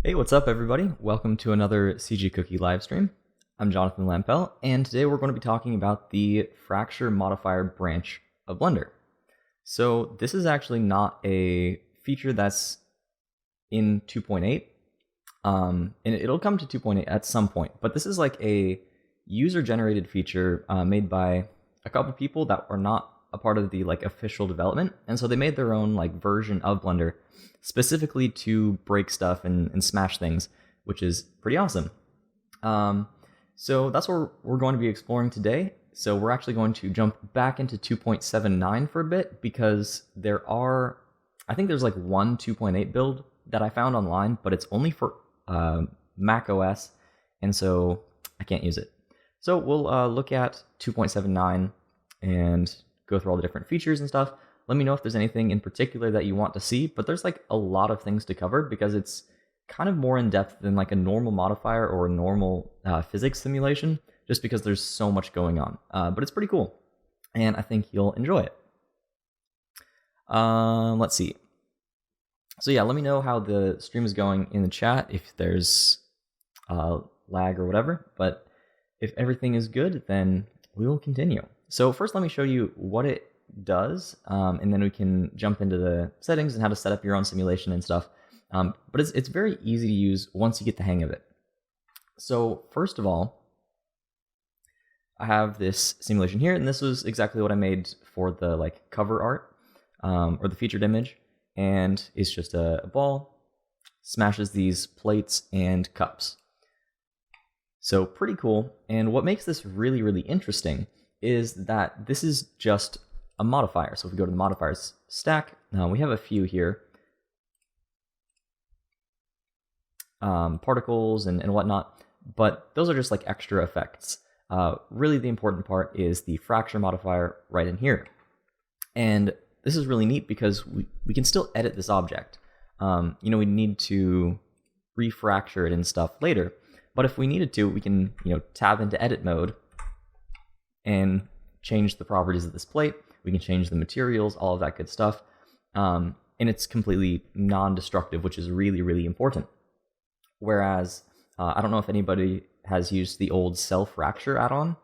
Hey, what's up, everybody? Welcome to another CG Cookie live stream. I'm Jonathan Lampel, and today we're going to be talking about the fracture modifier branch of Blender. So this is actually not a feature that's in 2.8, and it'll come to 2.8 at some point, but this is like a user-generated feature made by a couple people that are not a part of the official development, and so they made their own version of Blender specifically to break stuff and smash things, which is pretty awesome. So that's what we're going to be exploring today. So we're actually going to jump back into 2.79 for a bit because I think there's one 2.8 build that I found online, but it's only for Mac OS, and so I can't use it. So we'll look at 2.79 and go through all the different features and stuff. Let me know if there's anything in particular that you want to see, but there's a lot of things to cover because it's kind of more in depth than a normal modifier or a normal physics simulation, just because there's so much going on. But it's pretty cool, and I think you'll enjoy it. Let's see. So yeah, let me know how the stream is going in the chat, if there's lag or whatever, but if everything is good, then we will continue. So first, let me show you what it does, and then we can jump into the settings and how to set up your own simulation and stuff. But it's very easy to use once you get the hang of it. So first of all, I have this simulation here, and this was exactly what I made for the cover art or the featured image, and it's just a ball smashes these plates and cups. So pretty cool. And what makes this really, really interesting is that this is just a modifier. So if we go to the modifiers stack, we have a few here. Particles and whatnot, but those are just extra effects. Really the important part is the fracture modifier right in here. And this is really neat because we can still edit this object. We need to refracture it and stuff later, but if we needed to, we can tab into edit mode and change the properties of this plate. We can change the materials, all of that good stuff. And it's completely non-destructive, which is really, really important. Whereas, I don't know if anybody has used the old self-fracture add-on.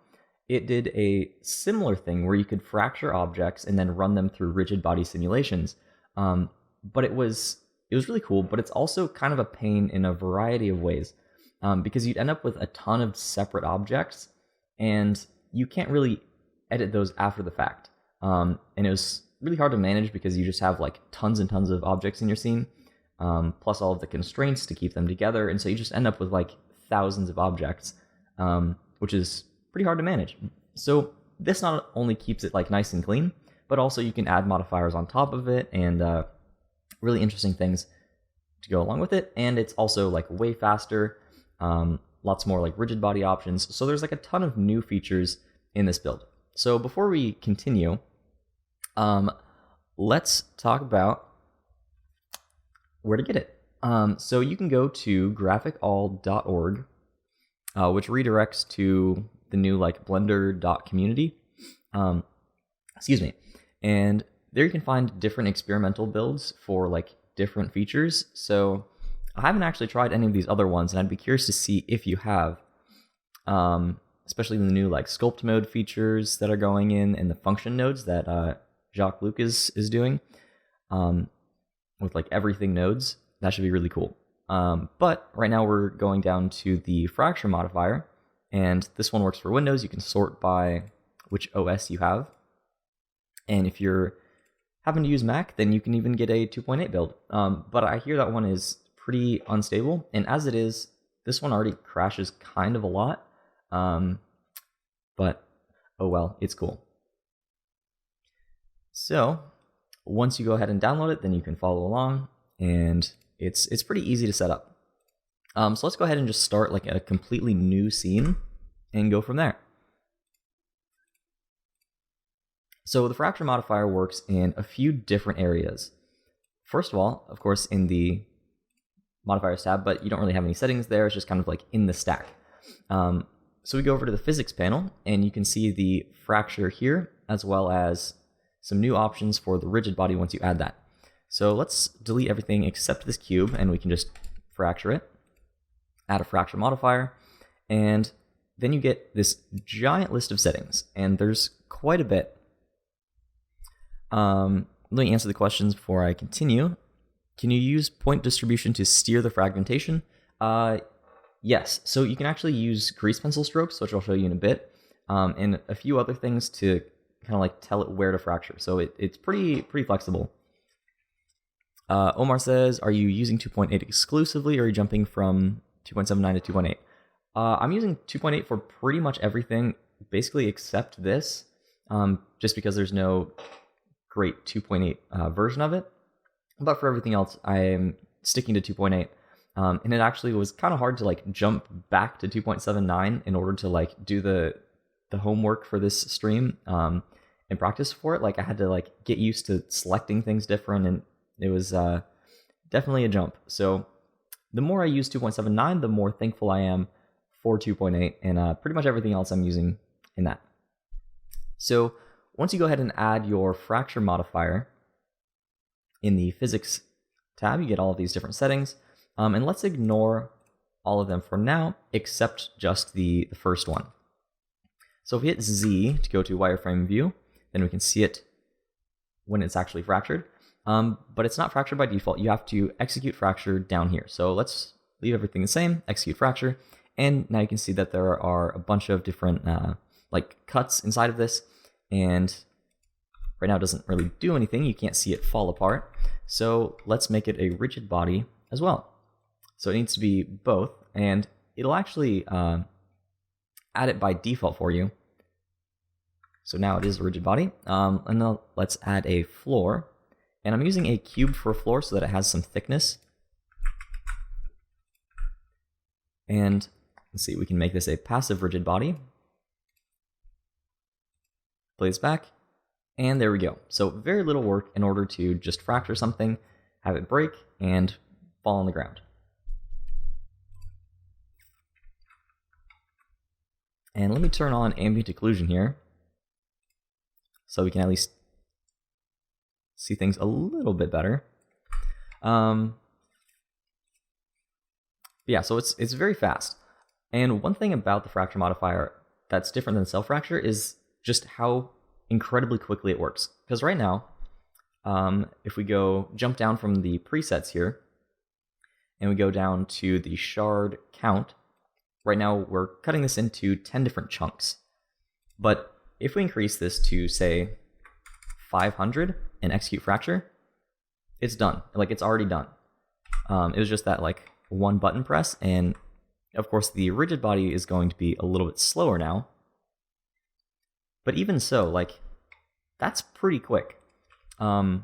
It did a similar thing where you could fracture objects and then run them through rigid body simulations. But it was really cool, but it's also kind of a pain in a variety of ways. Because you'd end up with a ton of separate objects, and you can't really edit those after the fact. And it was really hard to manage because you just have tons and tons of objects in your scene, plus all of the constraints to keep them together, and so you just end up with thousands of objects, which is pretty hard to manage. So this not only keeps it nice and clean, but also you can add modifiers on top of it and really interesting things to go along with it. And it's also way faster, lots more rigid body options. So there's a ton of new features in this build. So before we continue, let's talk about where to get it. So you can go to graphicall.org, which redirects to the new blender.community. Excuse me. And there you can find different experimental builds for different features. So I haven't actually tried any of these other ones, and I'd be curious to see if you have, especially the new sculpt mode features that are going in, and the function nodes that Jacques-Luc is doing, with everything nodes. That should be really cool. But right now we're going down to the fracture modifier, and this one works for Windows. You can sort by which OS you have, and if you're having to use Mac, then you can even get a 2.8 build. But I hear that one is pretty unstable, and as it is, this one already crashes kind of a lot. But oh well, it's cool. So once you go ahead and download it, then you can follow along, and it's pretty easy to set up. So let's go ahead and just start a completely new scene and go from there. So the fracture modifier works in a few different areas. First of all, of course, in the modifiers tab, but you don't really have any settings there. It's just kind of in the stack. So we go over to the physics panel, and you can see the fracture here, as well as some new options for the rigid body once you add that. So let's delete everything except this cube, and we can just fracture it. add a fracture modifier, and then you get this giant list of settings, and there's quite a bit. Let me answer the questions before I continue. Can you use point distribution to steer the fragmentation? Yes, so you can actually use grease pencil strokes, which I'll show you in a bit, and a few other things to kind of like tell it where to fracture. So it's pretty flexible. Omar says, are you using 2.8 exclusively, or are you jumping from 2.79 to 2.8? I'm using 2.8 for pretty much everything, basically except this, just because there's no great 2.8 version of it. But for everything else, I'm sticking to 2.8. And it actually was kind of hard to like jump back to 2.79 in order to like do the homework for this stream and practice for it. Like I had to like get used to selecting things different, and it was definitely a jump. So the more I use 2.79, the more thankful I am for 2.8, and pretty much everything else I'm using in that. So once you go ahead and add your fracture modifier in the physics tab, you get all of these different settings. And let's ignore all of them for now, except just the first one. So if we hit Z to go to wireframe view, then we can see it when it's actually fractured. But it's not fractured by default. You have to execute fracture down here. So let's leave everything the same, execute fracture. And now you can see that there are a bunch of different like cuts inside of this. And right now it doesn't really do anything. You can't see it fall apart. So let's make it a rigid body as well. So it needs to be both, and it'll actually add it by default for you. So now it is a rigid body. And then let's add a floor. And I'm using a cube for a floor so that it has some thickness. And let's see, we can make this a passive rigid body. Play this back, and there we go. So very little work in order to just fracture something, have it break, and fall on the ground. And let me turn on ambient occlusion here, so we can at least see things a little bit better. Yeah, so it's very fast. And one thing about the fracture modifier that's different than self-fracture is just how incredibly quickly it works. Because right now, if we jump down from the presets here, and we go down to the shard count, right now we're cutting this into 10 different chunks. But if we increase this to, say, 500 and execute fracture, it's done. Like, it's already done. It was just that, like, one button press, and of course the rigid body is going to be a little bit slower now. But even so, like, that's pretty quick. Of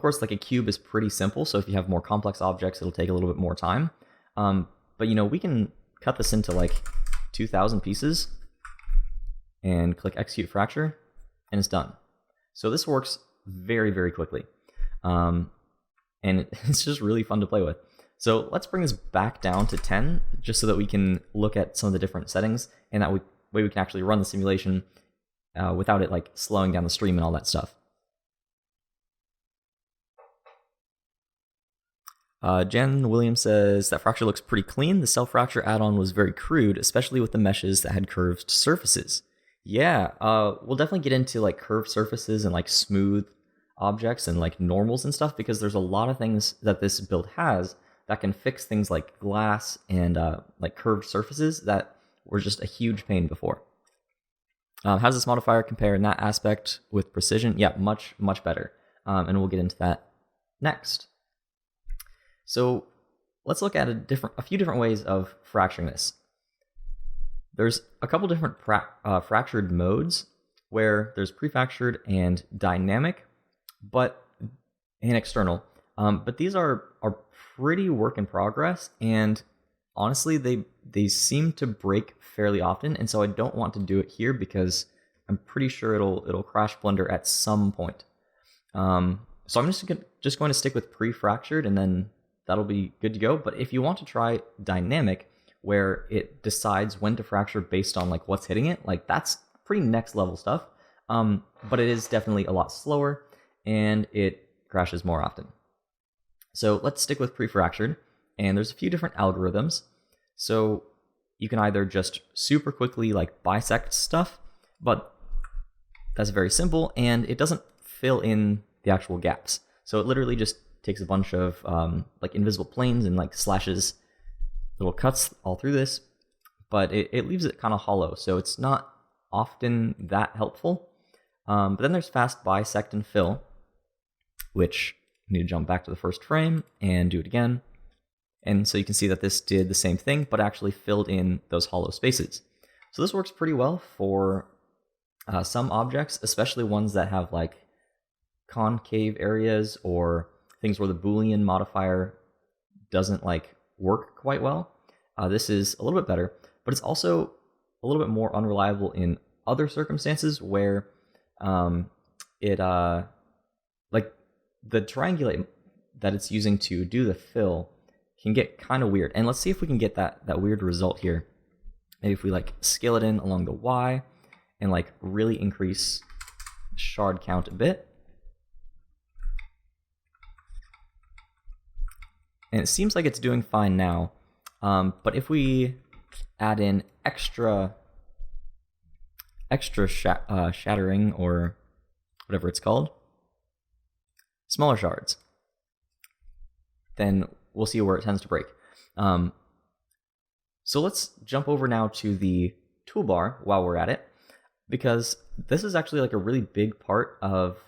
course, like, a cube is pretty simple, so if you have more complex objects, it'll take a little bit more time. But, you know, we can cut this into, like, 2,000 pieces and click execute fracture, and it's done. So this works very, very quickly. And it's just really fun to play with. So let's bring this back down to 10, just so that we can look at some of the different settings, and that way we can actually run the simulation without it like slowing down the stream and all that stuff. Jen Williams says that fracture looks pretty clean. The self-fracture add-on was very crude, especially with the meshes that had curved surfaces. Yeah, we'll definitely get into like curved surfaces and like smooth objects and like normals and stuff, because there's a lot of things that this build has that can fix things like glass and like curved surfaces that were just a huge pain before. How does this modifier compare in that aspect with precision? Yeah, much, much better. And we'll get into that next. So let's look at a few different ways of fracturing this. There's a couple different fractured modes, where there's prefractured and dynamic, and external. But these are pretty work in progress, and honestly, they seem to break fairly often, and so I don't want to do it here because I'm pretty sure it'll crash Blender at some point. So I'm just going to stick with pre-fractured, and then that'll be good to go. But if you want to try dynamic, where it decides when to fracture based on like what's hitting it, like that's pretty next level stuff. But it is definitely a lot slower, and it crashes more often. So let's stick with pre-fractured, and there's a few different algorithms. So you can either just super quickly like bisect stuff, but that's very simple, and it doesn't fill in the actual gaps. So it literally just takes a bunch of like invisible planes and like slashes little cuts all through this, but it leaves it kind of hollow, so it's not often that helpful. But then there's fast bisect and fill, which I need to jump back to the first frame and do it again. And so you can see that this did the same thing, but actually filled in those hollow spaces. So this works pretty well for some objects, especially ones that have like concave areas or things where the Boolean modifier doesn't like work quite well. This is a little bit better, but it's also a little bit more unreliable in other circumstances where like the triangulate that it's using to do the fill can get kind of weird. And let's see if we can get that weird result here. Maybe if we like scale it in along the Y and like really increase shard count a bit. And it seems like it's doing fine now. But if we add in extra shattering, or whatever it's called, smaller shards, then we'll see where it tends to break. So let's jump over now to the toolbar while we're at it, because this is actually like a really big part of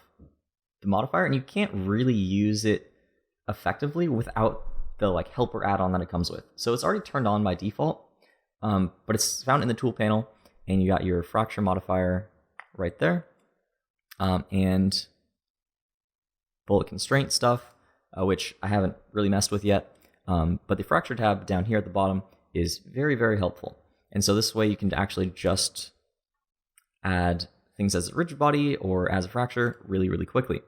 the modifier, and you can't really use it effectively without the like helper add-on that it comes with. So it's already turned on by default, but it's found in the tool panel, and you got your fracture modifier right there, and bullet constraint stuff, which I haven't really messed with yet, but the fracture tab down here at the bottom is very, very helpful. And so this way you can actually just add things as a rigid body or as a fracture really, really quickly.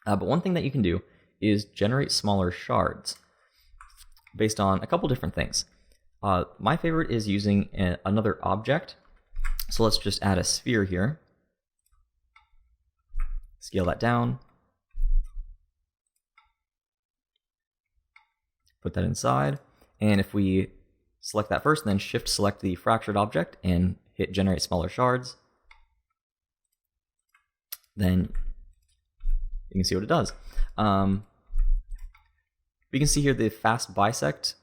But one thing that you can do is generate smaller shards based on a couple different things. My favorite is using another object. So let's just add a sphere here. Scale that down. Put that inside. And if we select that first, and then shift select the fractured object and hit generate smaller shards, then you can see what it does. We can see here the fast bisect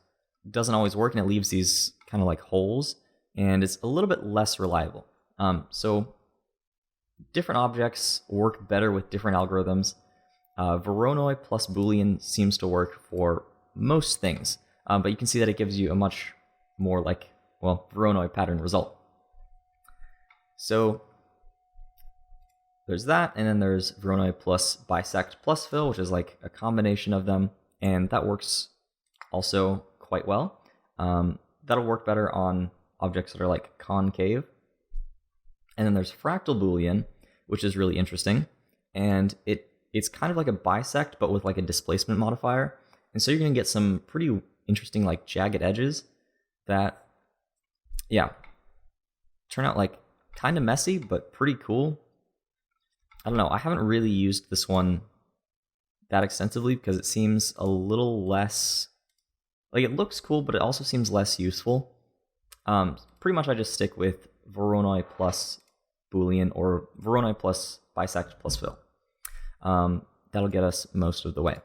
doesn't always work, and it leaves these kind of like holes, and it's a little bit less reliable. So different objects work better with different algorithms. Voronoi plus Boolean seems to work for most things, but you can see that it gives you a much more like, well, Voronoi pattern result. So there's that, and then there's Voronoi plus bisect plus fill, which is like a combination of them, and that works also quite well. That'll work better on objects that are like concave. And then there's fractal Boolean, which is really interesting, and it's kind of like a bisect, but with like a displacement modifier. And so you're going to get some pretty interesting like jagged edges that, yeah, turn out like kind of messy, but pretty cool. I don't know, I haven't really used this one that extensively because it seems a little less, like it looks cool, but it also seems less useful. Pretty much I just stick with Voronoi plus Boolean or Voronoi plus bisect plus fill. That'll get us most of the way.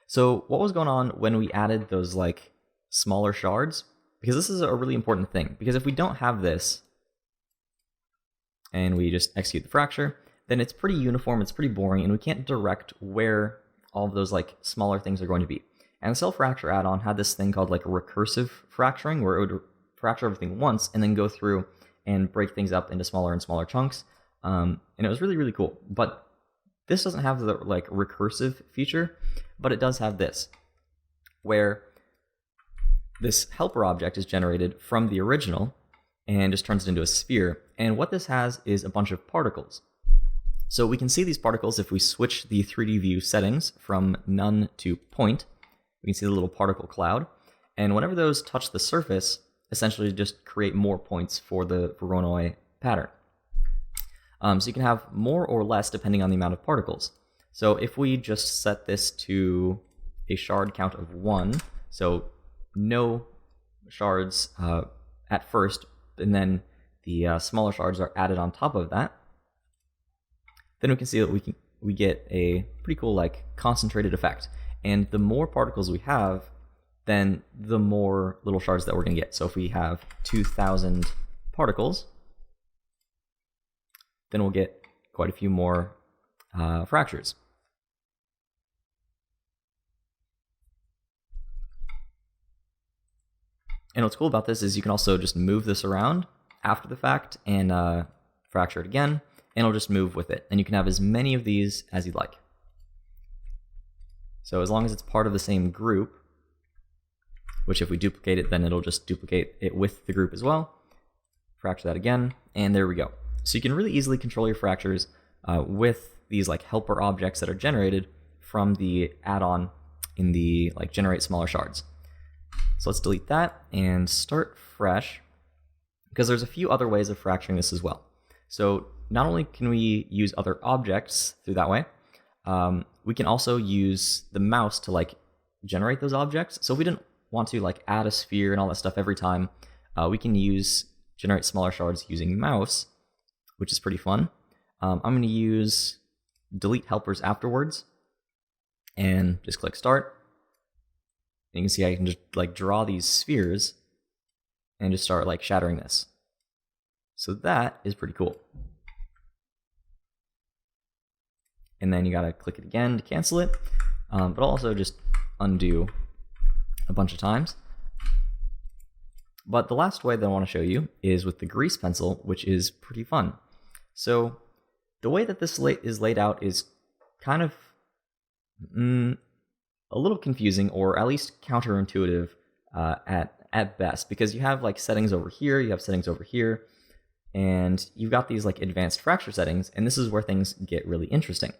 So what was going on when we added those like smaller shards? Because this is a really important thing. Because if we don't have this, and we just execute the fracture, then it's pretty uniform, it's pretty boring, and we can't direct where all of those like smaller things are going to be. And the Cell Fracture add-on had this thing called like recursive fracturing, where it would fracture everything once and then go through and break things up into smaller and smaller chunks. And it was really, really cool. But this doesn't have the like recursive feature, but it does have this, where this helper object is generated from the original and just turns it into a sphere. And what this has is a bunch of particles. So we can see these particles if we switch the 3D view settings from none to point. We can see the little particle cloud. And whenever those touch the surface, essentially just create more points for the Voronoi pattern. So you can have more or less depending on the amount of particles. So if we just set this to a shard count of 1, so no shards at first, and then the smaller shards are added on top of that, then we can see that we get a pretty cool like concentrated effect. And the more particles we have, then the more little shards that we're going to get. So if we have 2,000 particles, then we'll get quite a few more fractures. And what's cool about this is you can also just move this around after the fact and fracture it again, and it'll just move with it. And you can have as many of these as you'd like. So as long as it's part of the same group, which if we duplicate it, then it'll just duplicate it with the group as well. Fracture that again, and there we go. So you can really easily control your fractures with these like helper objects that are generated from the add-on in the like generate smaller shards. So let's delete that and start fresh, because there's a few other ways of fracturing this as well. So not only can we use other objects through that way, we can also use the mouse to like generate those objects. So if we didn't want to like add a sphere and all that stuff every time, we can use generate smaller shards using mouse, which is pretty fun. I'm going to use delete helpers afterwards and just click start. And you can see I can just like draw these spheres and just start like shattering this. So that is pretty cool. And then you gotta click it again to cancel it, but also just undo a bunch of times. But the last way that I want to show you is with the grease pencil, which is pretty fun. So the way that this is laid out is kind of a little confusing, or at least counterintuitive at best, because you have like settings over here, you have settings over here, and you've got these like advanced fracture settings, and this is where things get really interesting.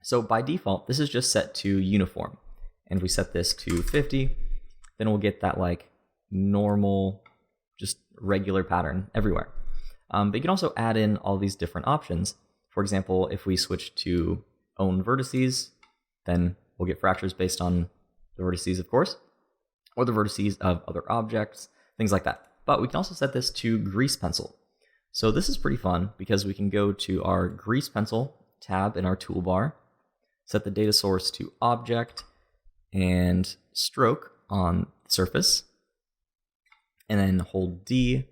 So by default, this is just set to uniform, and if we set this to 50, then we'll get that like normal, just regular pattern everywhere. But you can also add in all these different options. For example, if we switch to own vertices, then we'll get fractures based on the vertices, of course, or the vertices of other objects, things like that. But we can also set this to grease pencil. So this is pretty fun because we can go to our grease pencil tab in our toolbar, set the data source to object and stroke on the surface, and then hold D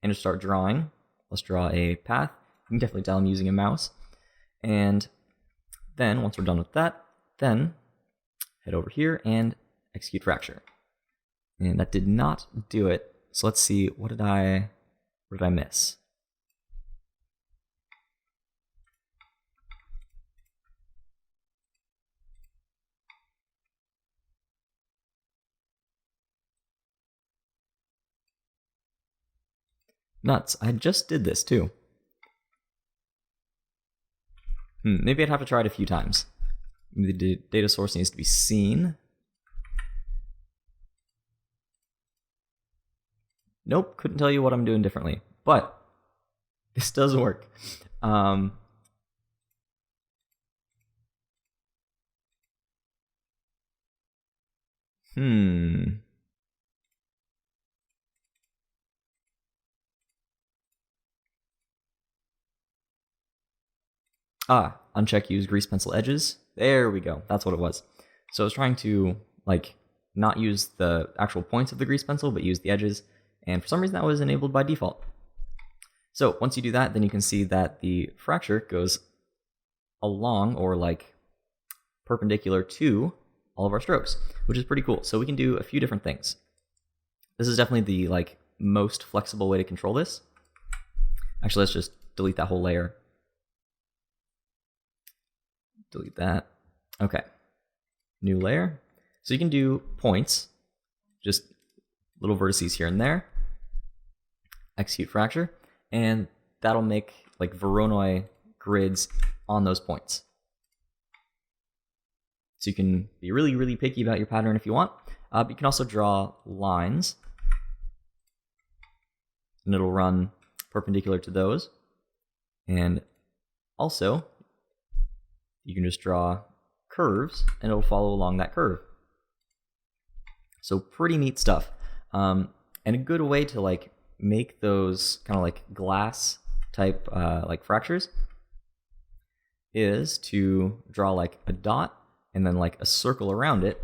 and just start drawing. Let's draw a path. You can definitely tell I'm using a mouse. And then once we're done with that, then head over here and execute fracture. And that did not do it. So let's see, what did I miss? Nuts, I just did this too. Maybe I'd have to try it a few times. The data source needs to be seen. Nope, couldn't tell you what I'm doing differently, but this does work. Uncheck use grease pencil edges. There we go. That's what it was. So I was trying to like not use the actual points of the grease pencil, but use the edges. And for some reason that was enabled by default. So once you do that, then you can see that the fracture goes along or like perpendicular to all of our strokes, which is pretty cool. So we can do a few different things. This is definitely the like most flexible way to control this. Actually, let's just delete that whole layer. Delete that. Okay. New layer. So you can do points, just little vertices here and there. Execute fracture, and that'll make like Voronoi grids on those points. So you can be really, really picky about your pattern if you want. But you can also draw lines, and it'll run perpendicular to those. And also, you can just draw curves and it'll follow along that curve. So pretty neat stuff. And a good way to like make those kind of like glass type like fractures is to draw like a dot and then like a circle around it.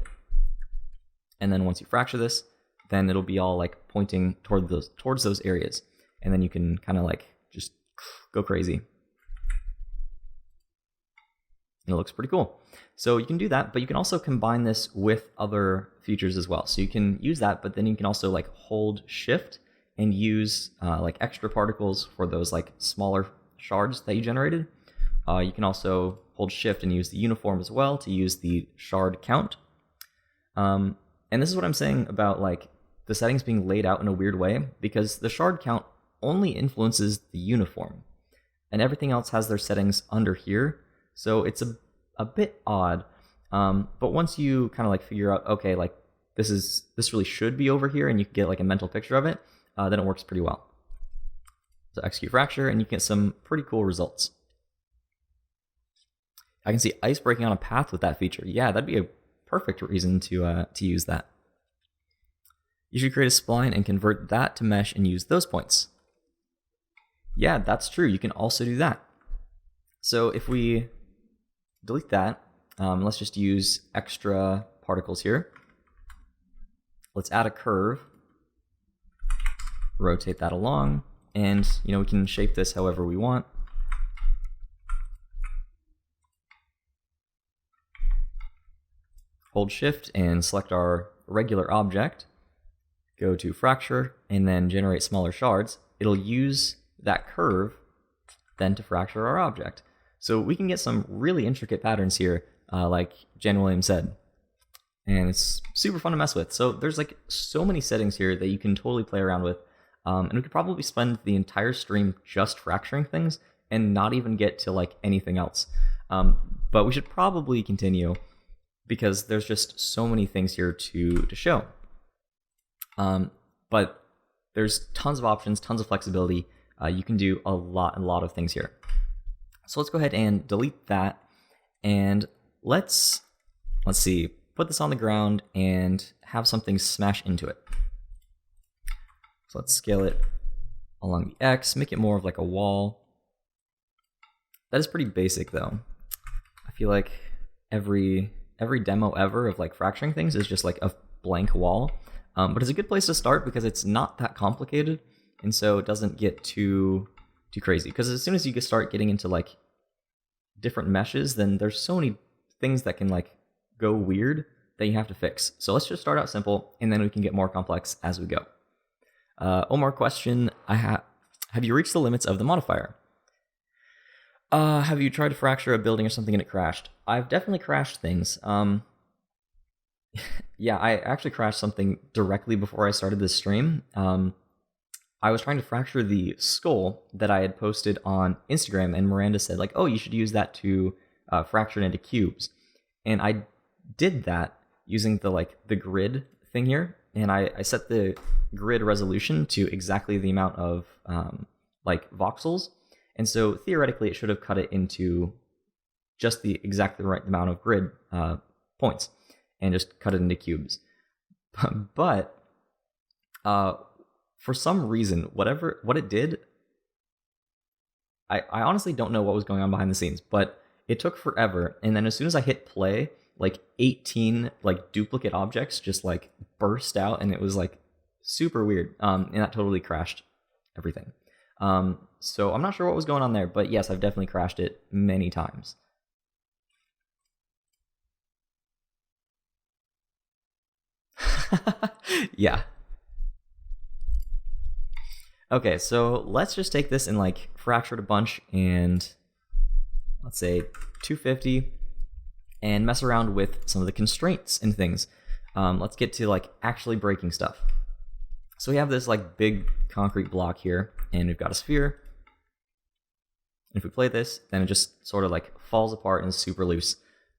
And then once you fracture this, then it'll be all like pointing towards those areas. And then you can kind of like just go crazy. And it looks pretty cool. So you can do that, but you can also combine this with other features as well. So you can use that, but then you can also like hold shift and use like extra particles for those like smaller shards that you generated. You can also hold shift and use the uniform as well to use the shard count. And this is what I'm saying about like the settings being laid out in a weird way, because the shard count only influences the uniform and everything else has their settings under here. So it's a bit odd. But once you kind of like figure out, okay, like this really should be over here, and you can get like a mental picture of it, then it works pretty well. So execute fracture and you get some pretty cool results. I can see ice breaking on a path with that feature. Yeah, that'd be a perfect reason to use that. You should create a spline and convert that to mesh and use those points. Yeah, that's true. You can also do that. So if we delete that, let's just use extra particles here. Let's add a curve, rotate that along, and we can shape this however we want. Hold shift and select our regular object, go to fracture, and then generate smaller shards. It'll use that curve then to fracture our object. So we can get some really intricate patterns here, like Jan Williams said. And it's super fun to mess with. So there's like so many settings here that you can totally play around with. And we could probably spend the entire stream just fracturing things and not even get to like anything else. But we should probably continue because there's just so many things here to show. But there's tons of options, tons of flexibility. You can do a lot of things here. So let's go ahead and delete that, and let's see, put this on the ground and have something smash into it. So let's scale it along the X, make it more of like a wall. That is pretty basic though. I feel like every demo ever of like fracturing things is just like a blank wall. But it's a good place to start because it's not that complicated, and so it doesn't get too crazy. Because as soon as you start getting into like different meshes, then there's so many things that can like go weird that you have to fix. So let's just start out simple, and then we can get more complex as we go. Omar question: have you reached the limits of the modifier? Have you tried to fracture a building or something and it crashed? I've definitely crashed things. Yeah, I actually crashed something directly before I started this stream. I was trying to fracture the skull that I had posted on Instagram, and Miranda said like, oh, you should use that to fracture it into cubes. And I did that using the grid thing here, and I set the grid resolution to exactly the amount of like voxels, and so theoretically it should have cut it into just the exactly right amount of grid points, and just cut it into cubes. But for some reason, what it did, I honestly don't know what was going on behind the scenes, but it took forever. And then as soon as I hit play, like 18 like duplicate objects just like burst out, and it was like super weird. And that totally crashed everything. So I'm not sure what was going on there, but yes, I've definitely crashed it many times. Yeah. Okay, so let's just take this and like fracture it a bunch, and let's say 250, and mess around with some of the constraints and things. Let's get to like actually breaking stuff. So we have this like big concrete block here, and we've got a sphere. And if we play this, then it just sort of like falls apart and is super loose.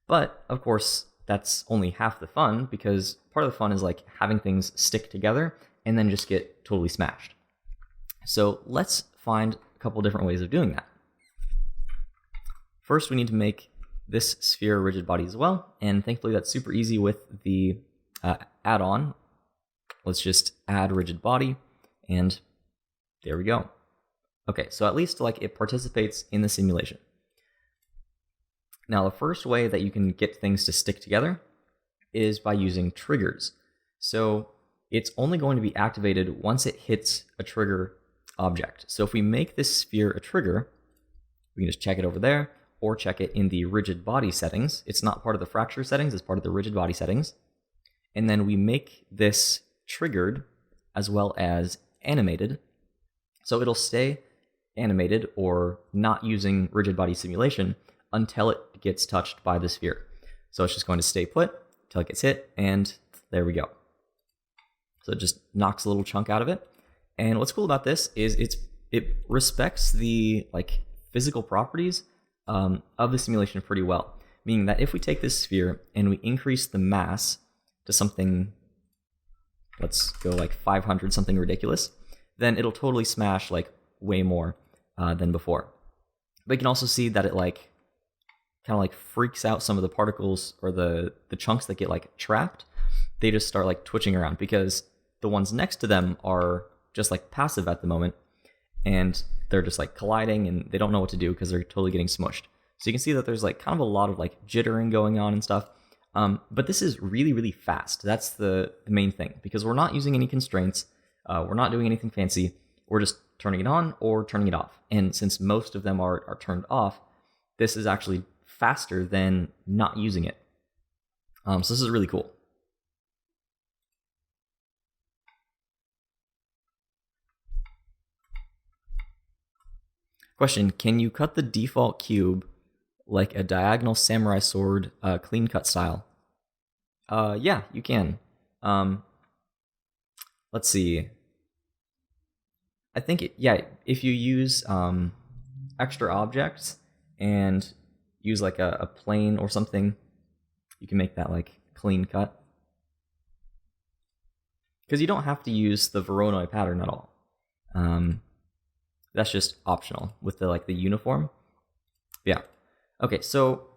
But of course, that's only half the fun, because part of the fun is like having things stick together and then just get totally smashed. So let's find a couple different ways of doing that. First, we need to make this sphere a rigid body as well, and thankfully that's super easy with the add-on. Let's just add rigid body, and there we go. Okay, so at least like it participates in the simulation. Now, the first way that you can get things to stick together is by using triggers. So it's only going to be activated once it hits a trigger object. So if we make this sphere a trigger, we can just check it over there, or check it in the rigid body settings. It's not part of the fracture settings, it's part of the rigid body settings. And then we make this triggered as well as animated. So it'll stay animated or not using rigid body simulation until it gets touched by the sphere. So it's just going to stay put until it gets hit, and there we go. So it just knocks a little chunk out of it. And what's cool about this is it respects the like physical properties of the simulation pretty well. Meaning that if we take this sphere and we increase the mass to something, let's go like 500, something ridiculous, then it'll totally smash like way more than before. But you can also see that it like kind of like freaks out some of the particles or the chunks that get like trapped. They just start like twitching around because the ones next to them are just like passive at the moment, and they're just like colliding and they don't know what to do because they're totally getting smushed. So you can see that there's like kind of a lot of like jittering going on and stuff. But this is really, really fast. That's the main thing, because we're not using any constraints. We're not doing anything fancy. We're just turning it on or turning it off. And since most of them are turned off, this is actually faster than not using it. So this is really cool. Question, can you cut the default cube like a diagonal samurai sword clean cut style? Yeah, you can. Let's see. I think, if you use extra objects and use like a plane or something, you can make that like clean cut. Because you don't have to use the Voronoi pattern at all. That's just optional with the uniform. Yeah. Okay, so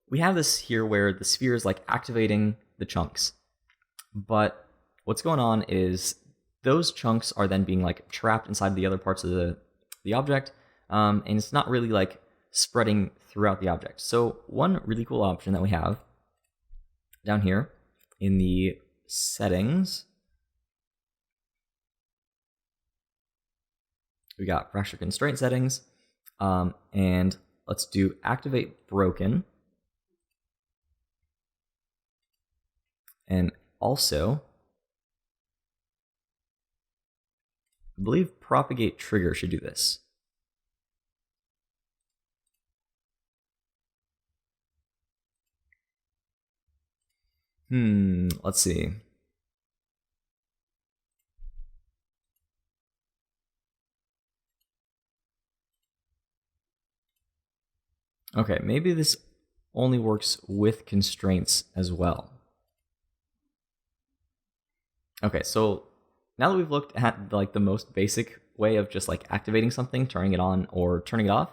we have this here where the sphere is like activating the chunks. But what's going on is those chunks are then being like trapped inside the other parts of the object, and it's not really like spreading throughout the object. So one really cool option that we have down here in the settings, we got fracture constraint settings, and let's do activate broken, and also I believe propagate trigger should do this. Let's see. Okay, maybe this only works with constraints as well. Okay, so now that we've looked at like the most basic way of just like activating something, turning it on or turning it off.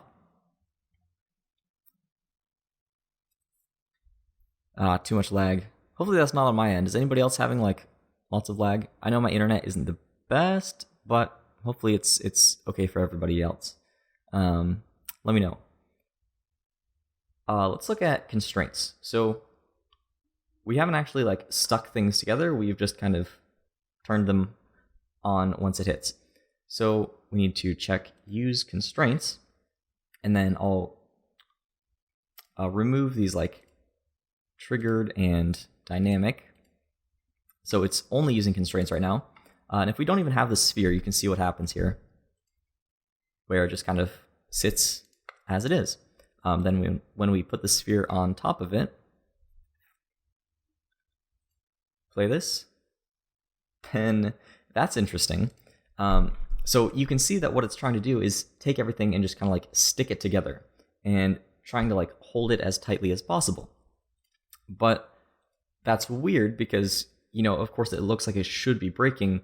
Too much lag. Hopefully that's not on my end. Is anybody else having like lots of lag? I know my internet isn't the best, but hopefully it's okay for everybody else. Let me know. Let's look at constraints. So we haven't actually like stuck things together. We've just kind of turned them on once it hits. So we need to check use constraints, and then I'll remove these like triggered and dynamic. So it's only using constraints right now. And if we don't even have the sphere, you can see what happens here, where it just kind of sits as it is. Then when we put the sphere on top of it, play this, then that's interesting. So you can see that what it's trying to do is take everything and just kind of like stick it together and trying to like hold it as tightly as possible. But that's weird because, you know, of course it looks like it should be breaking,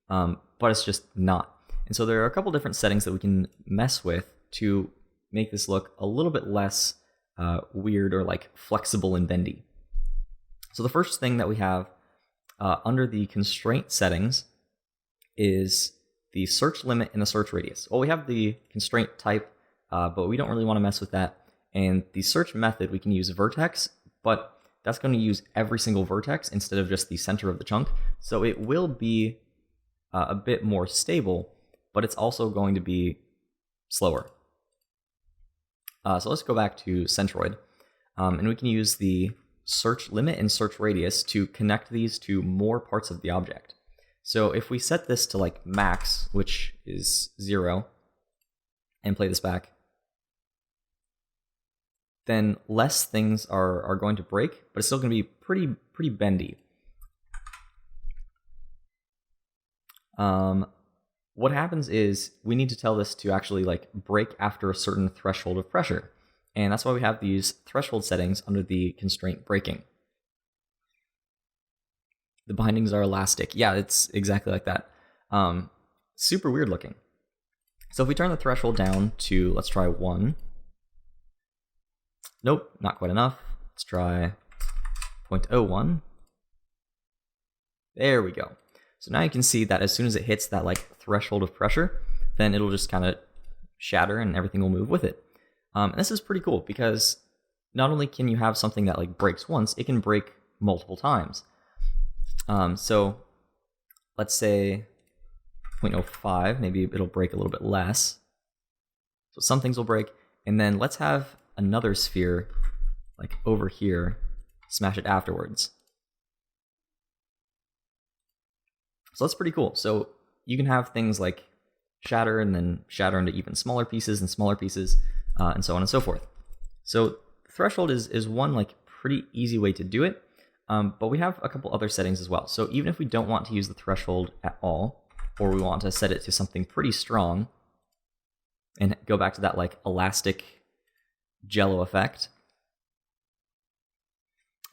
but it's just not. And so there are a couple different settings that we can mess with to make this look a little bit less weird or like flexible and bendy. So the first thing that we have under the constraint settings is the search limit and the search radius. Well, we have the constraint type, but we don't really want to mess with that. And the search method, we can use vertex, but that's going to use every single vertex instead of just the center of the chunk. So it will be a bit more stable, but it's also going to be slower. So let's go back to centroid, and we can use the search limit and search radius to connect these to more parts of the object. So if we set this to like max, which is 0, and play this back, then less things are going to break, but it's still going to be pretty bendy. What happens is we need to tell this to actually like break after a certain threshold of pressure. And that's why we have these threshold settings under the constraint breaking. The bindings are elastic. Yeah, it's exactly like that. Super weird looking. So if we turn the threshold down to, let's try 1. Nope, not quite enough. Let's try 0.01. There we go. So now you can see that as soon as it hits that like threshold of pressure, then it'll just kind of shatter and everything will move with it. And this is pretty cool because not only can you have something that like breaks once, it can break multiple times. So let's say 0.05, maybe it'll break a little bit less. So some things will break, and then let's have another sphere like over here, smash it afterwards. So that's pretty cool. So you can have things like shatter and then shatter into even smaller pieces and smaller pieces, and so on and so forth. So threshold is one like pretty easy way to do it, but we have a couple other settings as well. So even if we don't want to use the threshold at all, or we want to set it to something pretty strong and go back to that like elastic jello effect,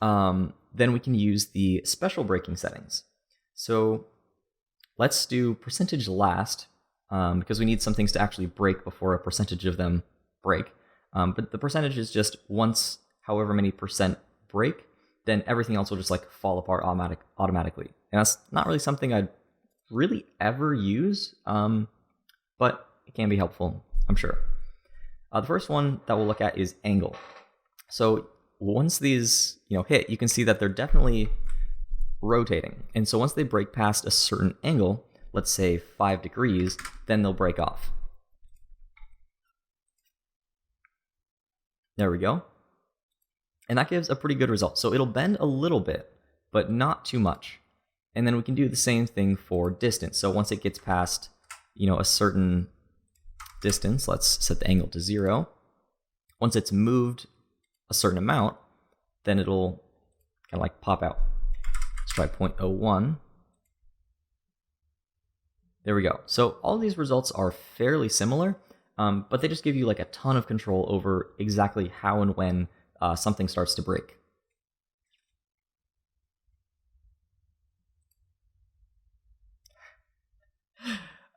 then we can use the special breaking settings. So let's do percentage last, because we need some things to actually break before a percentage of them break. But the percentage is just once however many percent break, then everything else will just like fall apart automatically. And that's not really something I'd really ever use, but it can be helpful, I'm sure. The first one that we'll look at is angle. So once these hit, you can see that they're definitely rotating. And so once they break past a certain angle, let's say 5 degrees, then they'll break off. There we go. And that gives a pretty good result. So it'll bend a little bit, but not too much. And then we can do the same thing for distance. So once it gets past, a certain distance, let's set the angle to 0. Once it's moved a certain amount, then it'll kind of like pop out. Let's try 0.01. There we go. So all these results are fairly similar, but they just give you like a ton of control over exactly how and when something starts to break.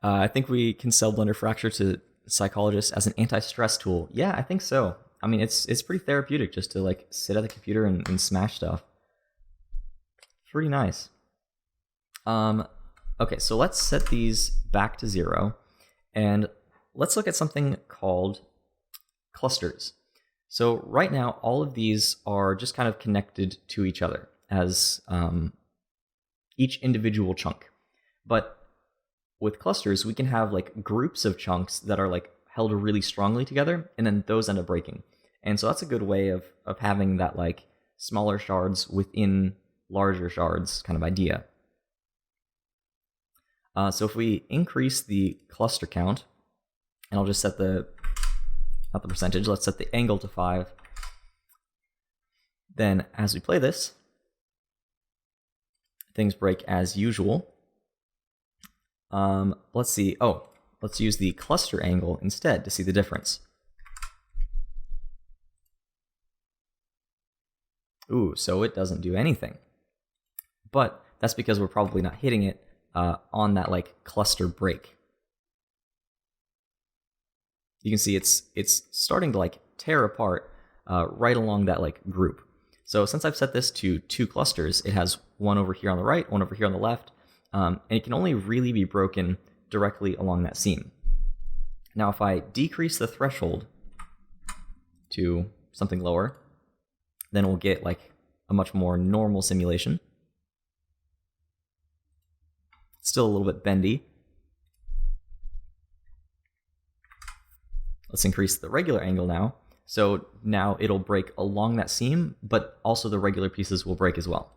I think we can sell Blender Fracture to psychologists as an anti-stress tool. Yeah, I think so. I mean, it's pretty therapeutic just to like sit at the computer and smash stuff. Pretty nice. Okay, so let's set these back to 0, and let's look at something called clusters. So right now, all of these are just kind of connected to each other as each individual chunk. But with clusters, we can have like groups of chunks that are like held really strongly together, and then those end up breaking. And so that's a good way of having that like smaller shards within larger shards kind of idea. So if we increase the cluster count, and I'll just set not the percentage, let's set the angle to 5. Then as we play this, things break as usual. Let's see. Oh, let's use the cluster angle instead to see the difference. Ooh, so it doesn't do anything. But that's because we're probably not hitting it on that like cluster break. You can see it's starting to like tear apart, right along that like group. So since I've set this to 2 clusters, it has one over here on the right, one over here on the left, and it can only really be broken directly along that seam. Now if I decrease the threshold to something lower, then we'll get like a much more normal simulation. Still a little bit bendy. Let's increase the regular angle now. So now it'll break along that seam, but also the regular pieces will break as well.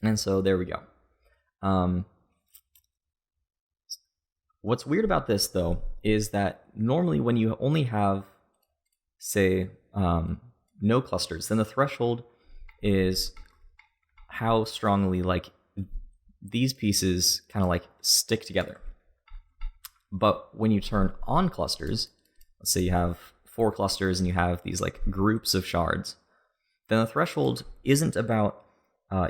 And so there we go. What's weird about this, though, is that normally when you only have, say, no clusters, then the threshold is how strongly like these pieces kind of like stick together. But when you turn on clusters, let's say you have 4 clusters and you have these like groups of shards, then the threshold isn't about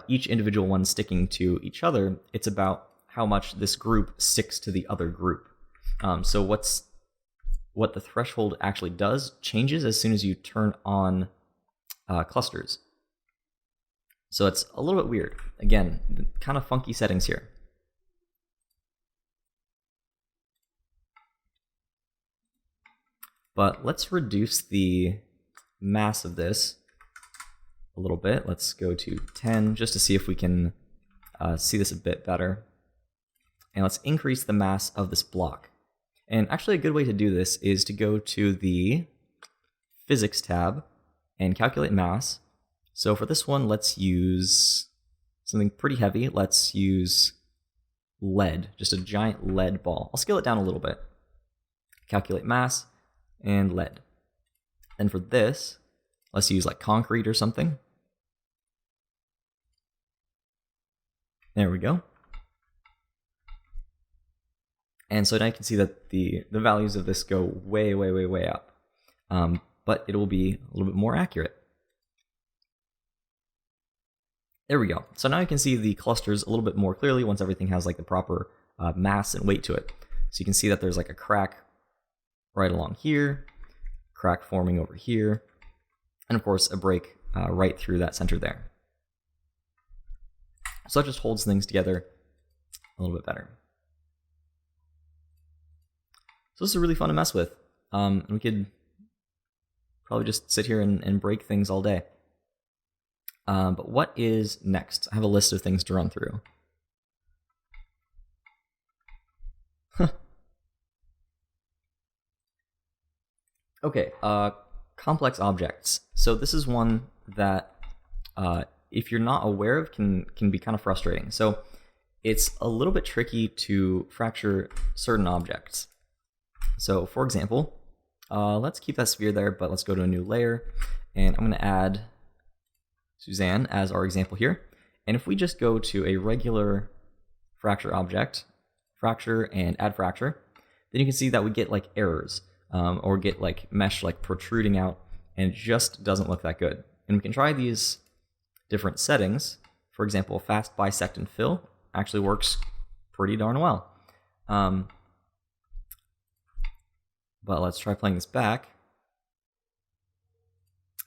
each individual one sticking to each other. It's about how much this group sticks to the other group. So what the threshold actually does changes as soon as you turn on clusters. So it's a little bit weird. Again, kind of funky settings here. But let's reduce the mass of this a little bit. Let's go to 10 just to see if we can see this a bit better. And let's increase the mass of this block. And actually a good way to do this is to go to the Physics tab and calculate mass. So for this one, let's use something pretty heavy. Let's use lead, just a giant lead ball. I'll scale it down a little bit. Calculate mass and lead. Then for this, let's use like concrete or something. There we go. And so now you can see that the values of this go way, way, way, way up. But it will be a little bit more accurate. There we go. So now you can see the clusters a little bit more clearly once everything has like the proper mass and weight to it. So you can see that there's like a crack right along here, crack forming over here, and of course a break right through that center there. So that just holds things together a little bit better. So this is really fun to mess with. And we could probably just sit here and break things all day. But what is next? I have a list of things to run through. Okay, complex objects. So this is one that if you're not aware of can be kind of frustrating. So it's a little bit tricky to fracture certain objects. So for example, let's keep that sphere there, but let's go to a new layer, and I'm going to add Suzanne as our example here. And if we just go to a regular fracture object, fracture and add fracture, then you can see that we get like errors or get like mesh like protruding out, and it just doesn't look that good. And we can try these different settings. For example, fast bisect and fill actually works pretty darn well. But let's try playing this back.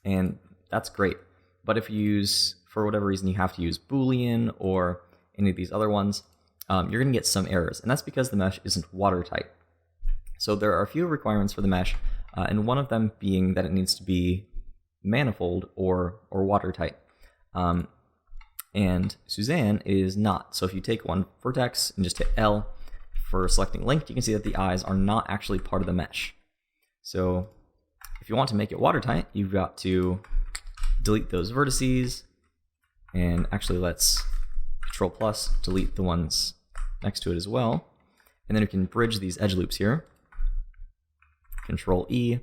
And that's great. But if you use, for whatever reason, you have to use Boolean or any of these other ones, you're going to get some errors. And that's because the mesh isn't watertight. So there are a few requirements for the mesh, and one of them being that it needs to be manifold or watertight. And Suzanne is not. So if you take one vertex and just hit L for selecting linked, you can see that the eyes are not actually part of the mesh. So if you want to make it watertight, you've got to delete those vertices, and actually let's Control+ delete the ones next to it as well. And then we can bridge these edge loops here. Control-E,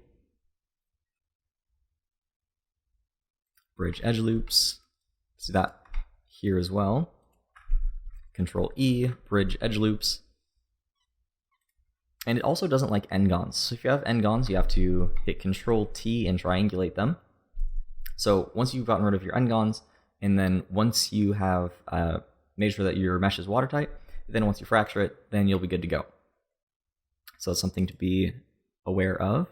bridge edge loops. See that here as well. Control-E, bridge edge loops. And it also doesn't like n-gons. So if you have n-gons, you have to hit Control-T and triangulate them. So once you've gotten rid of your n-gons, and then once you have made sure that your mesh is watertight, then once you fracture it, then you'll be good to go. So it's something to be aware of.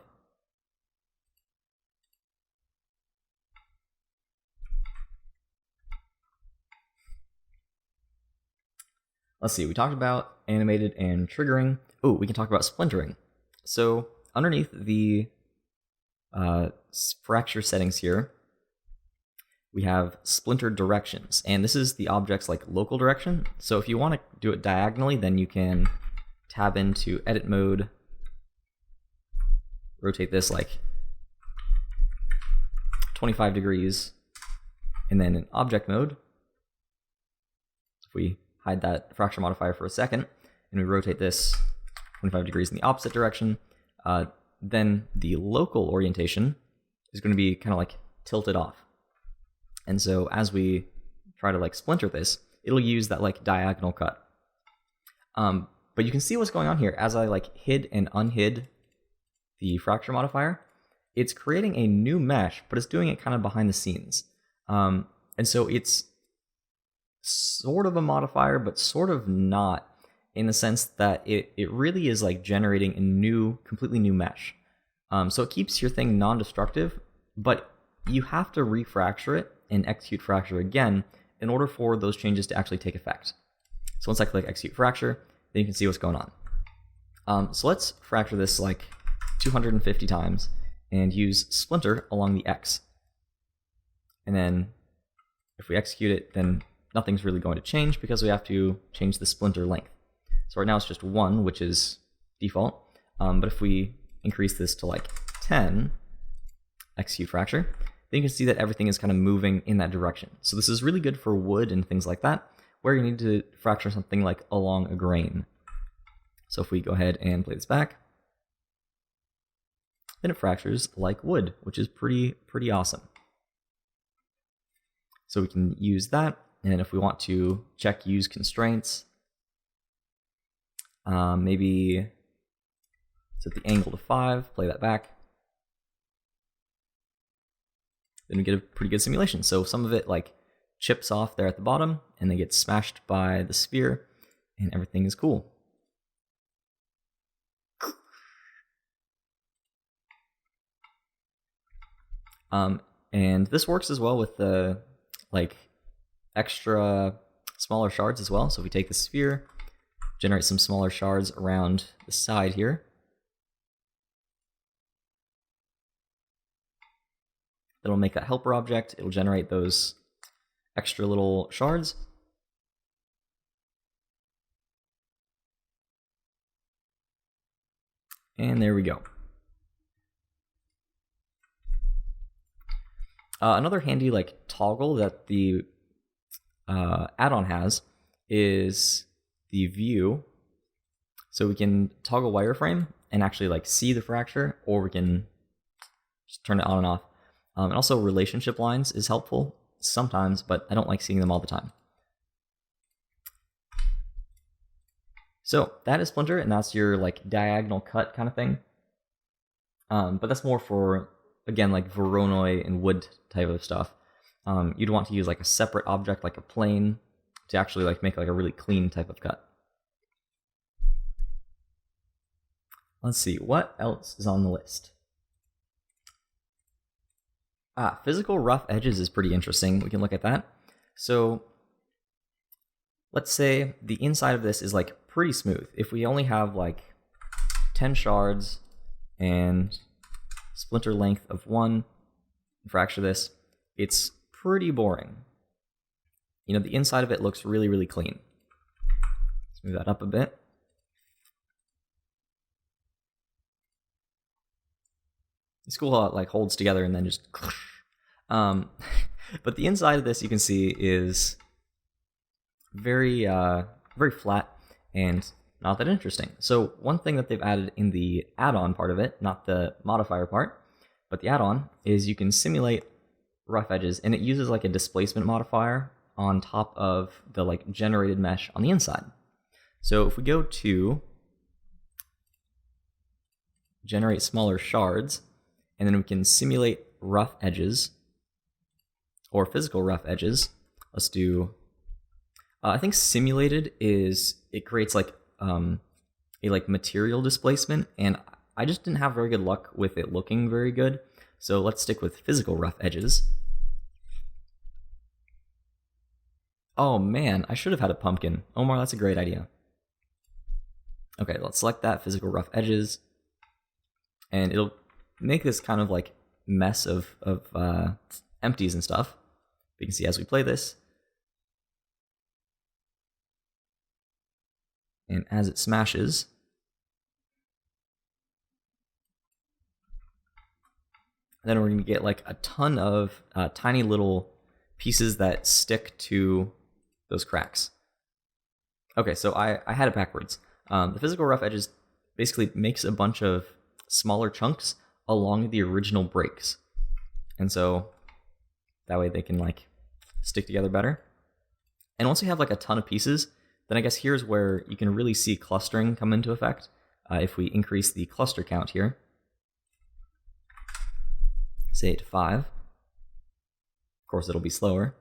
Let's see, we talked about animated and triggering. Oh, we can talk about splintering. So underneath the fracture settings here, we have splintered directions, and this is the object's like local direction. So if you want to do it diagonally, then you can tab into edit mode, rotate this like 25 degrees, and then in object mode, if we hide that fracture modifier for a second, and we rotate this 25 degrees in the opposite direction, then the local orientation is going to be kind of like tilted off. And so as we try to like splinter this, it'll use that like diagonal cut. But you can see what's going on here. As I like hid and unhid the fracture modifier, it's creating a new mesh, but it's doing it kind of behind the scenes. And so it's sort of a modifier, but sort of not, in the sense that it really is like generating a new, completely new mesh. So it keeps your thing non-destructive, but you have to refracture it and execute fracture again in order for those changes to actually take effect. So once I click execute fracture, then you can see what's going on. So let's fracture this like 250 times and use splinter along the X. And then if we execute it, then nothing's really going to change because we have to change the splinter length. So right now it's just 1, which is default. But if we increase this to like 10, execute fracture, then you can see that everything is kind of moving in that direction. So this is really good for wood and things like that, where you need to fracture something like along a grain. So if we go ahead and play this back, then it fractures like wood, which is pretty awesome. So we can use that, and if we want to check use constraints, maybe set the angle to 5, play that back. Then we get a pretty good simulation. So some of it like chips off there at the bottom, and they get smashed by the sphere, and everything is cool. And this works as well with the like extra smaller shards as well. So if we take the sphere, generate some smaller shards around the side here, it'll make that helper object. It'll generate those extra little shards. And there we go. Another handy like toggle that the add-on has is the view. So we can toggle wireframe and actually like see the fracture, or we can just turn it on and off. And also relationship lines is helpful sometimes, but I don't like seeing them all the time. So that is Splinter, and that's your like diagonal cut kind of thing. But that's more for, again, like Voronoi and wood type of stuff. You'd want to use like a separate object, like a plane, to actually like make like a really clean type of cut. Let's see, what else is on the list? Physical rough edges is pretty interesting. We can look at that. So let's say the inside of this is like pretty smooth. If we only have like 10 shards and splinter length of 1, fracture this, it's pretty boring. You know, the inside of it looks really, really clean. Let's move that up a bit. It's cool how it like holds together and then just but the inside of this, you can see, is very very flat and not that interesting. So one thing that they've added in the add-on part of it, not the modifier part, but the add-on, is you can simulate rough edges, and it uses like a displacement modifier on top of the like generated mesh on the inside. So if we go to generate smaller shards, and then we can simulate rough edges or physical rough edges. Let's do, I think simulated is, it creates like, a like material displacement, and I just didn't have very good luck with it looking very good. So let's stick with physical rough edges. Oh man, I should have had a pumpkin. Omar, that's a great idea. Okay, let's select that, physical rough edges, and it'll make this kind of like mess of empties and stuff. You can see as we play this, and as it smashes, then we're going to get like a ton of tiny little pieces that stick to those cracks. Okay, so I had it backwards. The physical rough edges basically makes a bunch of smaller chunks along the original breaks. And so that way they can like stick together better. And once you have like a ton of pieces, then I guess here's where you can really see clustering come into effect. If we increase the cluster count here, say it to 5, of course it'll be slower.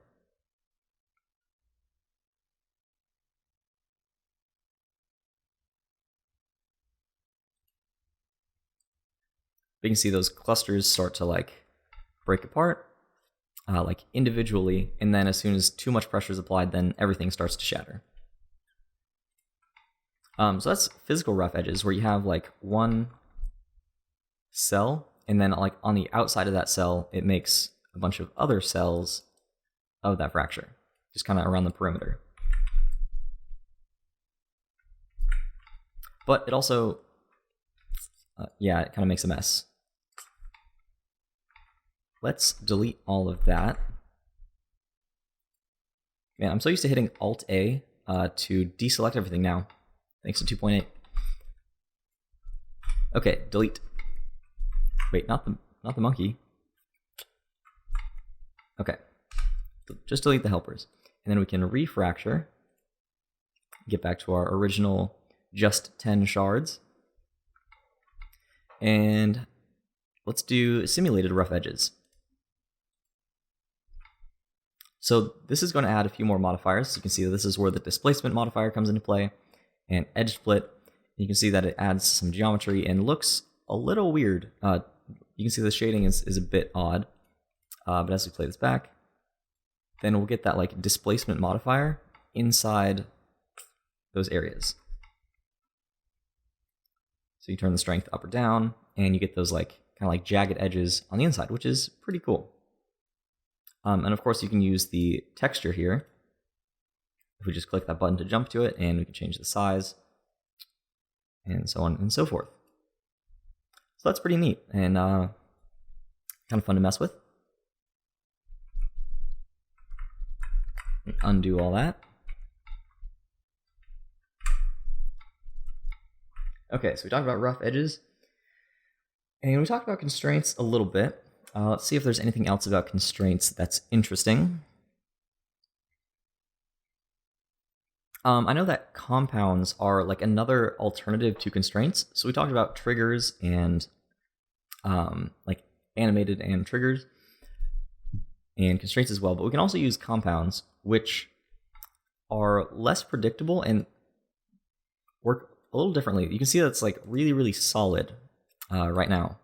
But you can see those clusters start to like break apart, like individually, and then as soon as too much pressure is applied, then everything starts to shatter. So that's physical rough edges, where you have like one cell, and then like on the outside of that cell, it makes a bunch of other cells of that fracture, just kind of around the perimeter. But it also, yeah, it kind of makes a mess. Let's delete all of that. Man, I'm so used to hitting Alt-A to deselect everything now, thanks to 2.8. Okay, delete. Wait, not the monkey. Okay, just delete the helpers. And then we can refracture, get back to our original just 10 shards. And let's do simulated rough edges. So this is going to add a few more modifiers. So you can see that this is where the displacement modifier comes into play, and edge split. You can see that it adds some geometry and looks a little weird. You can see the shading is a bit odd, but as we play this back, then we'll get that like displacement modifier inside those areas. So you turn the strength up or down, and you get those like kind of like jagged edges on the inside, which is pretty cool. And of course, you can use the texture here. If we just click that button to jump to it, and we can change the size, and so on and so forth. So that's pretty neat, and kind of fun to mess with. Undo all that. Okay, so we talked about rough edges, and we talked about constraints a little bit. Let's see if there's anything else about constraints that's interesting. I know that compounds are like another alternative to constraints. So we talked about triggers and like animated and triggers and constraints as well, but we can also use compounds, which are less predictable and work a little differently. You can see that's like really, really solid right now.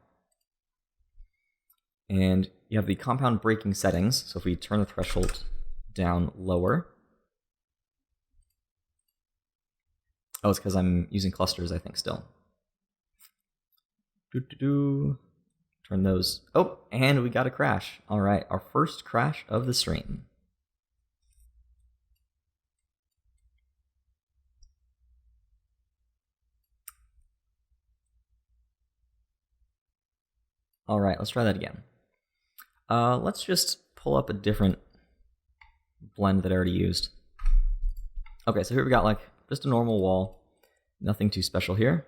And you have the compound breaking settings. So if we turn the threshold down lower. Oh, it's because I'm using clusters, I think, still. Turn those. Oh, and we got a crash. All right, our first crash of the stream. All right, let's try that again. Let's just pull up a different blend that I already used. Okay, so here we got like just a normal wall. Nothing too special here.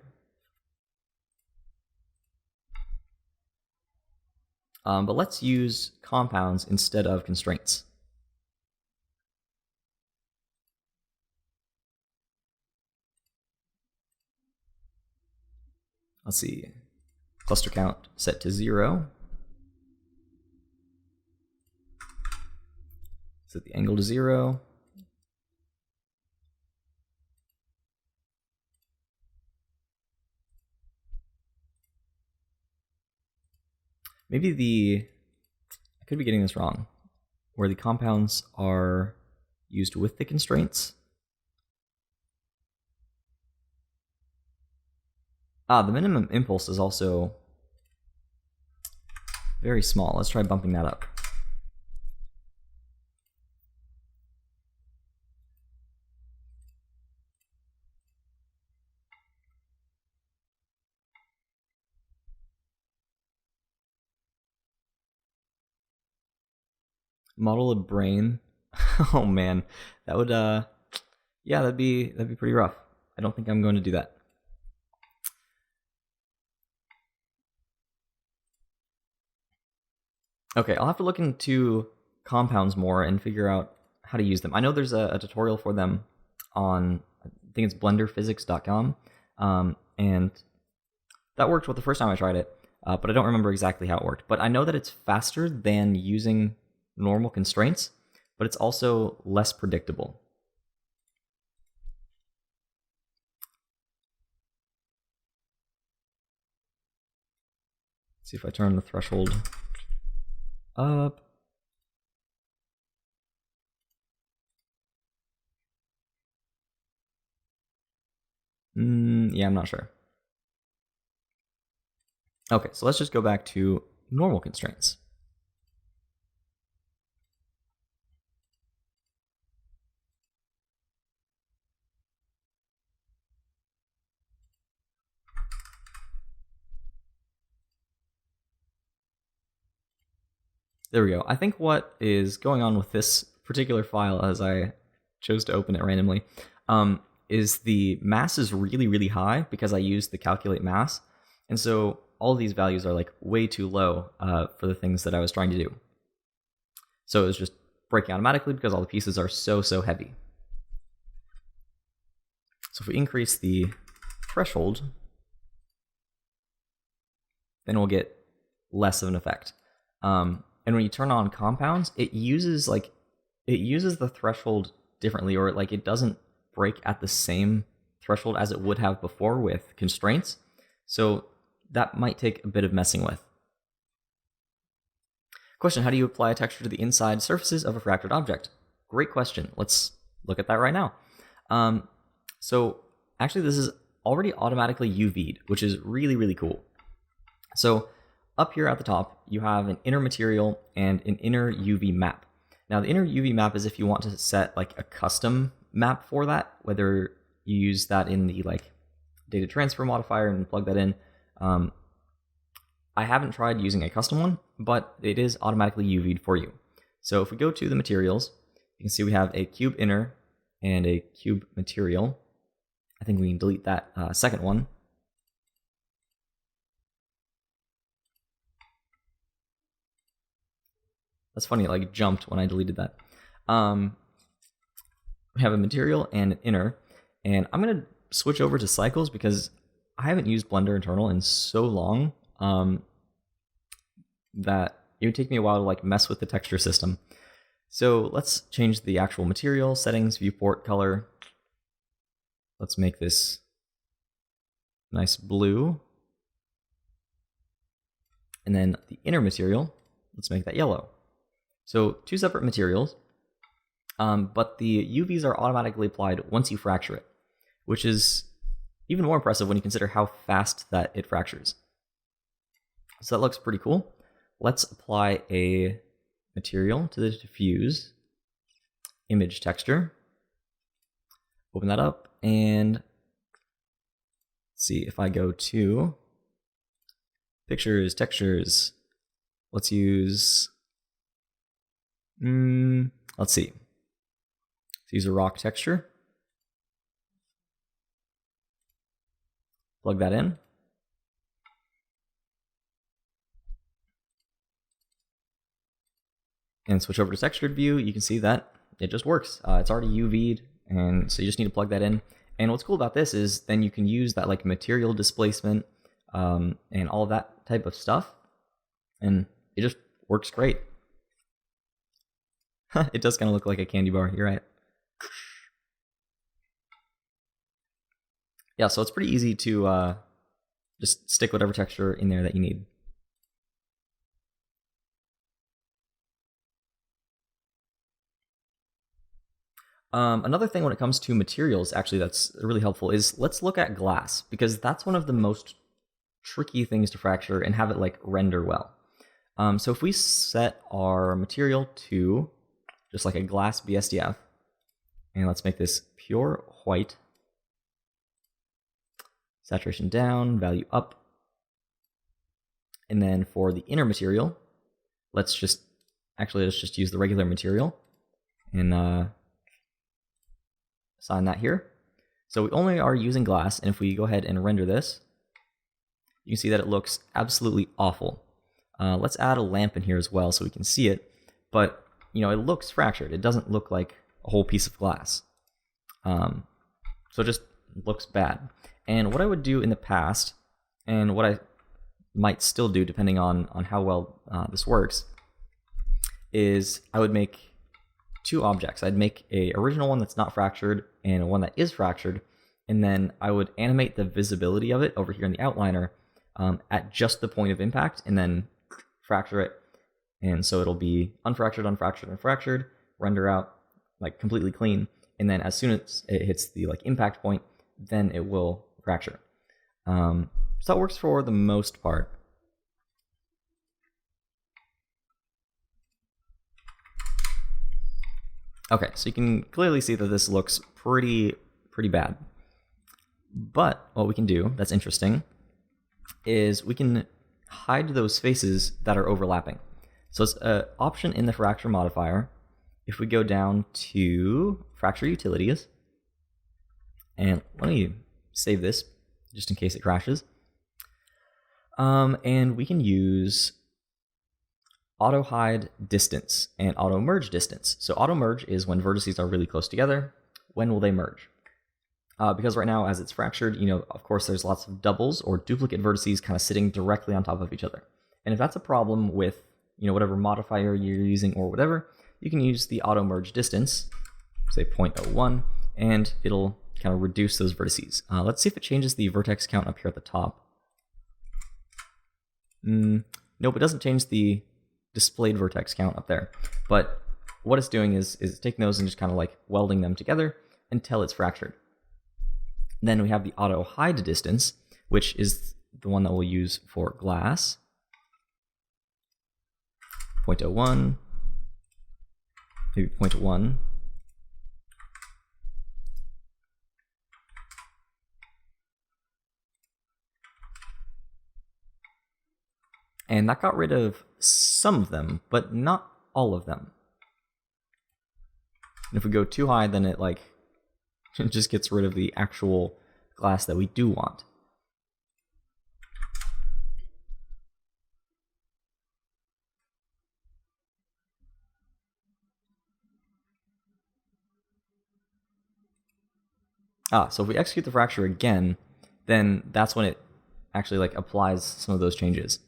But let's use compounds instead of constraints. Let's see. Cluster count set to 0. Set the angle to 0. maybe I could be getting this wrong, where the compounds are used with the constraints. The minimum impulse is also very small. Let's try bumping that up. Model a brain. Oh man, that would yeah, that'd be pretty rough. I don't think I'm going to do that. Okay, I'll have to look into compounds more and figure out how to use them. I know there's a tutorial for them on, I think it's blenderphysics.com, and that worked well the first time I tried it, but I don't remember exactly how it worked. But I know that it's faster than using normal constraints, but it's also less predictable. Let's see if I turn the threshold up. Yeah, I'm not sure. Okay, so let's just go back to normal constraints. There we go. I think what is going on with this particular file, as I chose to open it randomly, is the mass is really, really high because I used the calculate mass. And so all of these values are like way too low for the things that I was trying to do. So it was just breaking automatically because all the pieces are so heavy. So if we increase the threshold, then we'll get less of an effect. And when you turn on compounds, it uses the threshold differently, or like it doesn't break at the same threshold as it would have before with constraints. So that might take a bit of messing with. Question: how do you apply a texture to the inside surfaces of a fractured object? Great question. Let's look at that right now. So actually this is already automatically UV'd, which is really, really cool. So up here at the top, you have an inner material and an inner UV map. Now, the inner UV map is if you want to set like a custom map for that, whether you use that in the like data transfer modifier and plug that in. I haven't tried using a custom one, but it is automatically UV'd for you. So if we go to the materials, you can see we have a cube inner and a cube material. I think we can delete that second one. That's funny, it like jumped when I deleted that. We have a material and an inner, and I'm gonna switch over to cycles because I haven't used Blender Internal in so long that it would take me a while to like mess with the texture system. So let's change the actual material settings, viewport color. Let's make this nice blue. And then the inner material, let's make that yellow. So two separate materials, but the UVs are automatically applied once you fracture it, which is even more impressive when you consider how fast that it fractures. So that looks pretty cool. Let's apply a material to the diffuse image texture. Open that up and see if I go to pictures, textures. Let's use, let's see. Let's use a rock texture. Plug that in. And switch over to textured view. You can see that it just works. It's already UV'd, and so you just need to plug that in. And what's cool about this is then you can use that like material displacement and all of that type of stuff, and it just works great. It does kind of look like a candy bar. You're right. Yeah, so it's pretty easy to just stick whatever texture in there that you need. Another thing when it comes to materials, actually, that's really helpful is let's look at glass, because that's one of the most tricky things to fracture and have it like render well. So if we set our material to just like a glass BSDF, and let's make this pure white, saturation down, value up, and then for the inner material, let's just use the regular material and assign that here. So we only are using glass, and if we go ahead and render this, you can see that it looks absolutely awful. Let's add a lamp in here as well so we can see it, but you know, it looks fractured. It doesn't look like a whole piece of glass. So it just looks bad. And what I would do in the past, and what I might still do depending on how well this works, is I would make two objects. I'd make a original one that's not fractured and one that is fractured, and then I would animate the visibility of it over here in the outliner at just the point of impact, and then fracture it. And so it'll be unfractured, unfractured, unfractured, render out like completely clean, and then as soon as it hits the like impact point, then it will fracture. So that works for the most part. Okay, so you can clearly see that this looks pretty bad. But what we can do that's interesting is we can hide those faces that are overlapping. So it's an option in the fracture modifier. If we go down to fracture utilities, and let me save this just in case it crashes. And we can use auto hide distance and auto merge distance. So auto merge is when vertices are really close together. When will they merge? Because right now, as it's fractured, you know, of course, there's lots of doubles or duplicate vertices kind of sitting directly on top of each other. And if that's a problem with, you know, whatever modifier you're using or whatever, you can use the auto merge distance, say 0.01, and it'll kind of reduce those vertices. Let's see if it changes the vertex count up here at the top. Nope, it doesn't change the displayed vertex count up there. But what it's doing is taking those and just kind of like welding them together until it's fractured. Then we have the auto hide distance, which is the one that we'll use for glass. 0.01, maybe 0.1. And that got rid of some of them, but not all of them. And if we go too high, then it like it just gets rid of the actual glass that we do want. So if we execute the fracture again, then that's when it actually like applies some of those changes.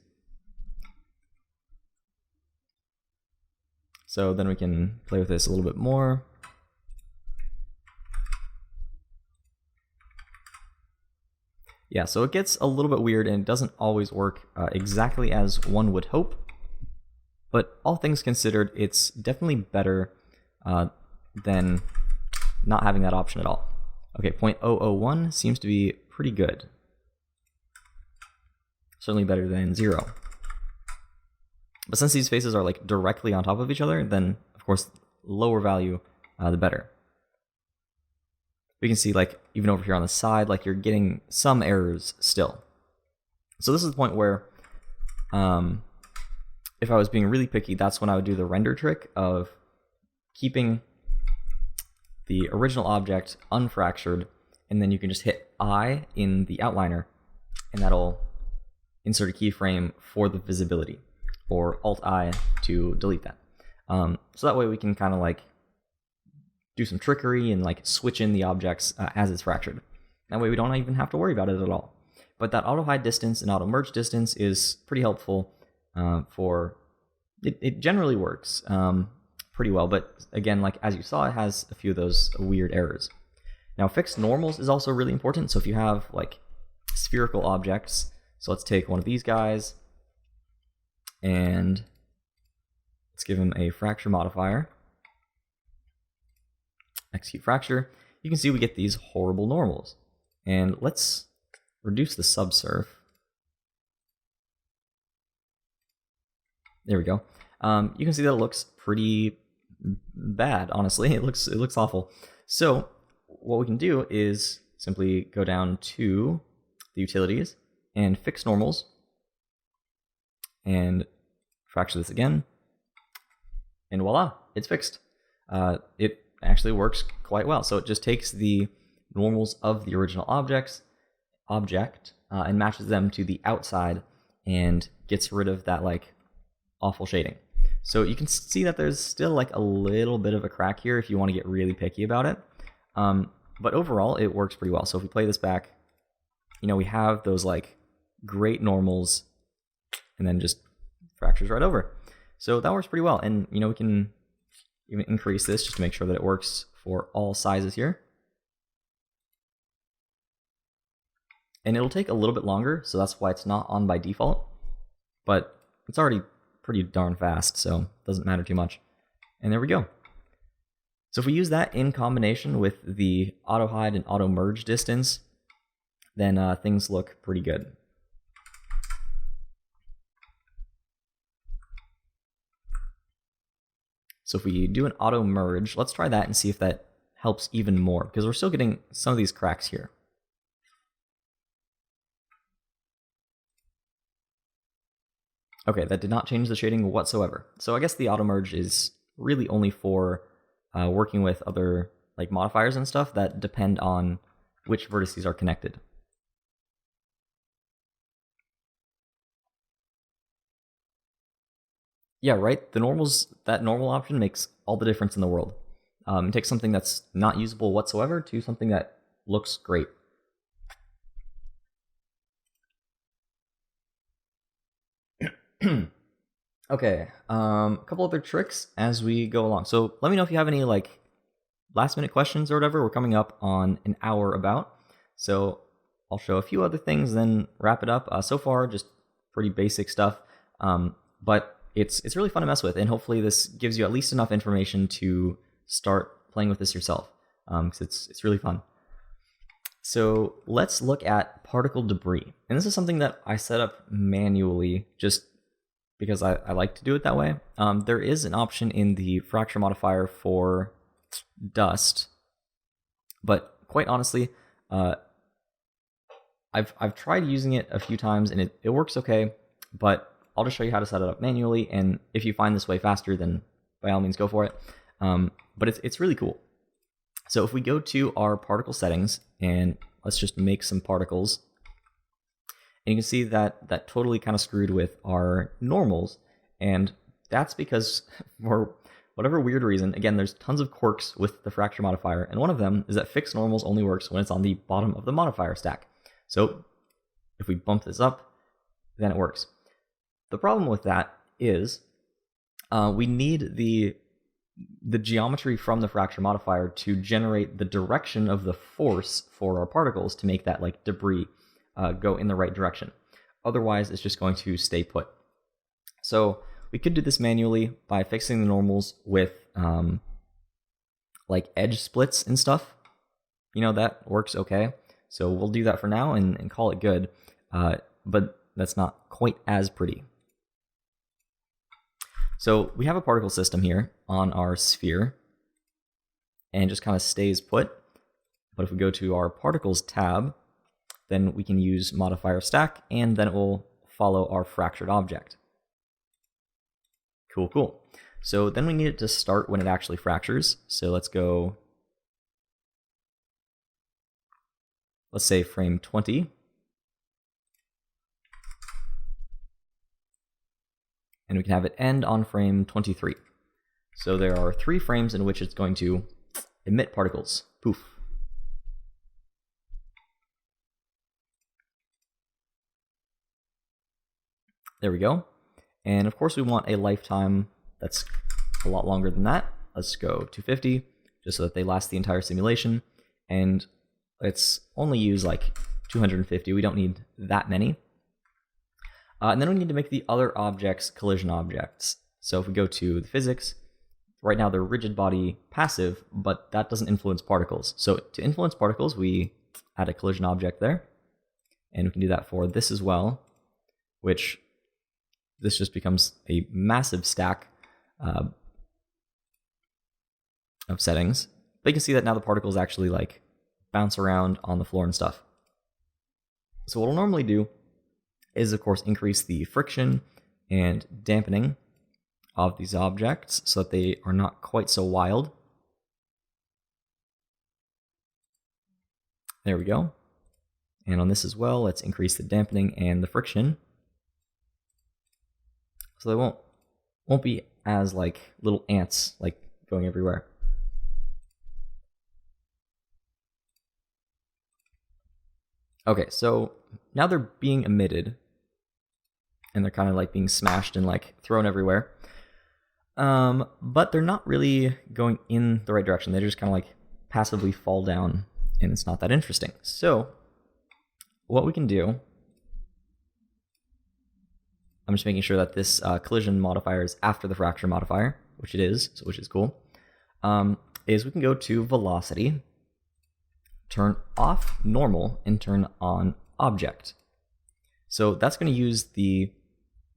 So then we can play with this a little bit more. Yeah, so it gets a little bit weird and it doesn't always work exactly as one would hope. But all things considered, it's definitely better than not having that option at all. Okay, 0.001 seems to be pretty good. Certainly better than 0. But since these faces are like directly on top of each other, then of course lower value, the better. We can see like even over here on the side, like you're getting some errors still. So this is the point where if I was being really picky, that's when I would do the render trick of keeping the original object unfractured, and then you can just hit I in the outliner, and that'll insert a keyframe for the visibility, or Alt-I to delete that. So that way we can kind of like do some trickery and like switch in the objects as it's fractured. That way we don't even have to worry about it at all. But that auto hide distance and auto merge distance is pretty helpful for, it generally works pretty well, but again, like as you saw, it has a few of those weird errors. Now fixed normals is also really important. So if you have like spherical objects, so let's take one of these guys and let's give him a fracture modifier. execute fracture, you can see we get these horrible normals. And let's reduce the subsurf. There we go. You can see that it looks pretty bad, honestly. It looks awful. So what we can do is simply go down to the utilities and fix normals and fracture this again. And voila, it's fixed. It actually works quite well. So it just takes the normals of the original object and matches them to the outside and gets rid of that like awful shading. So you can see that there's still like a little bit of a crack here if you want to get really picky about it. But overall, it works pretty well. So if we play this back, you know, we have those like great normals and then just fractures right over. So that works pretty well. And, you know, we can even increase this just to make sure that it works for all sizes here. And it'll take a little bit longer, so that's why it's not on by default. But it's already pretty darn fast, so it doesn't matter too much. And there we go. So if we use that in combination with the auto hide and auto merge distance, then things look pretty good. So if we do an auto merge, let's try that and see if that helps even more, because we're still getting some of these cracks here. Okay, that did not change the shading whatsoever. So I guess the auto merge is really only for working with other like modifiers and stuff that depend on which vertices are connected. Yeah, right? The normals, that normal option makes all the difference in the world. It takes something that's not usable whatsoever to something that looks great. Okay, a couple other tricks as we go along. So let me know if you have any like last minute questions or whatever. We're coming up on an hour about. So I'll show a few other things, then wrap it up. So far, just pretty basic stuff. But it's really fun to mess with, and hopefully this gives you at least enough information to start playing with this yourself, because it's really fun. So let's look at particle debris. And this is something that I set up manually just because I like to do it that way. There is an option in the fracture modifier for dust, but quite honestly, I've tried using it a few times and it works okay, but I'll just show you how to set it up manually, and if you find this way faster, then by all means go for it. But it's really cool. So if we go to our particle settings, and let's just make some particles, and you can see that totally kind of screwed with our normals, and that's because for whatever weird reason, again, there's tons of quirks with the fracture modifier, and one of them is that fixed normals only works when it's on the bottom of the modifier stack. So if we bump this up, then it works. The problem with that is we need the geometry from the fracture modifier to generate the direction of the force for our particles to make that like debris go in the right direction. Otherwise, it's just going to stay put. So we could do this manually by fixing the normals with like edge splits and stuff. You know, that works okay. So we'll do that for now and call it good. But that's not quite as pretty. So we have a particle system here on our sphere, and it just kind of stays put. But if we go to our particles tab, then we can use modifier stack, and then it will follow our fractured object. Cool, cool. So then we need it to start when it actually fractures. So let's go, let's say frame 20. And we can have it end on frame 23. So there are 3 frames in which it's going to emit particles. Poof. There we go. And of course we want a lifetime that's a lot longer than that. Let's go 250, just so that they last the entire simulation. And let's only use like 250. We don't need that many. And then we need to make the other objects collision objects. So if we go to the physics, right now they're rigid body passive, but that doesn't influence particles. So to influence particles, we add a collision object there. And we can do that for this as well, which this just becomes a massive stack of settings. But you can see that now the particles actually like bounce around on the floor and stuff. So what we'll normally do is, of course, increase the friction and dampening of these objects so that they are not quite so wild. There we go. And on this as well, let's increase the dampening and the friction, so they won't be as like little ants like going everywhere. Okay, so now they're being emitted, and they're kind of like being smashed and like thrown everywhere. But they're not really going in the right direction. They just kind of like passively fall down, and it's not that interesting. So what we can do, I'm just making sure that this collision modifier is after the fracture modifier, which it is, so which is cool, is we can go to velocity, turn off normal, and turn on object. So that's going to use the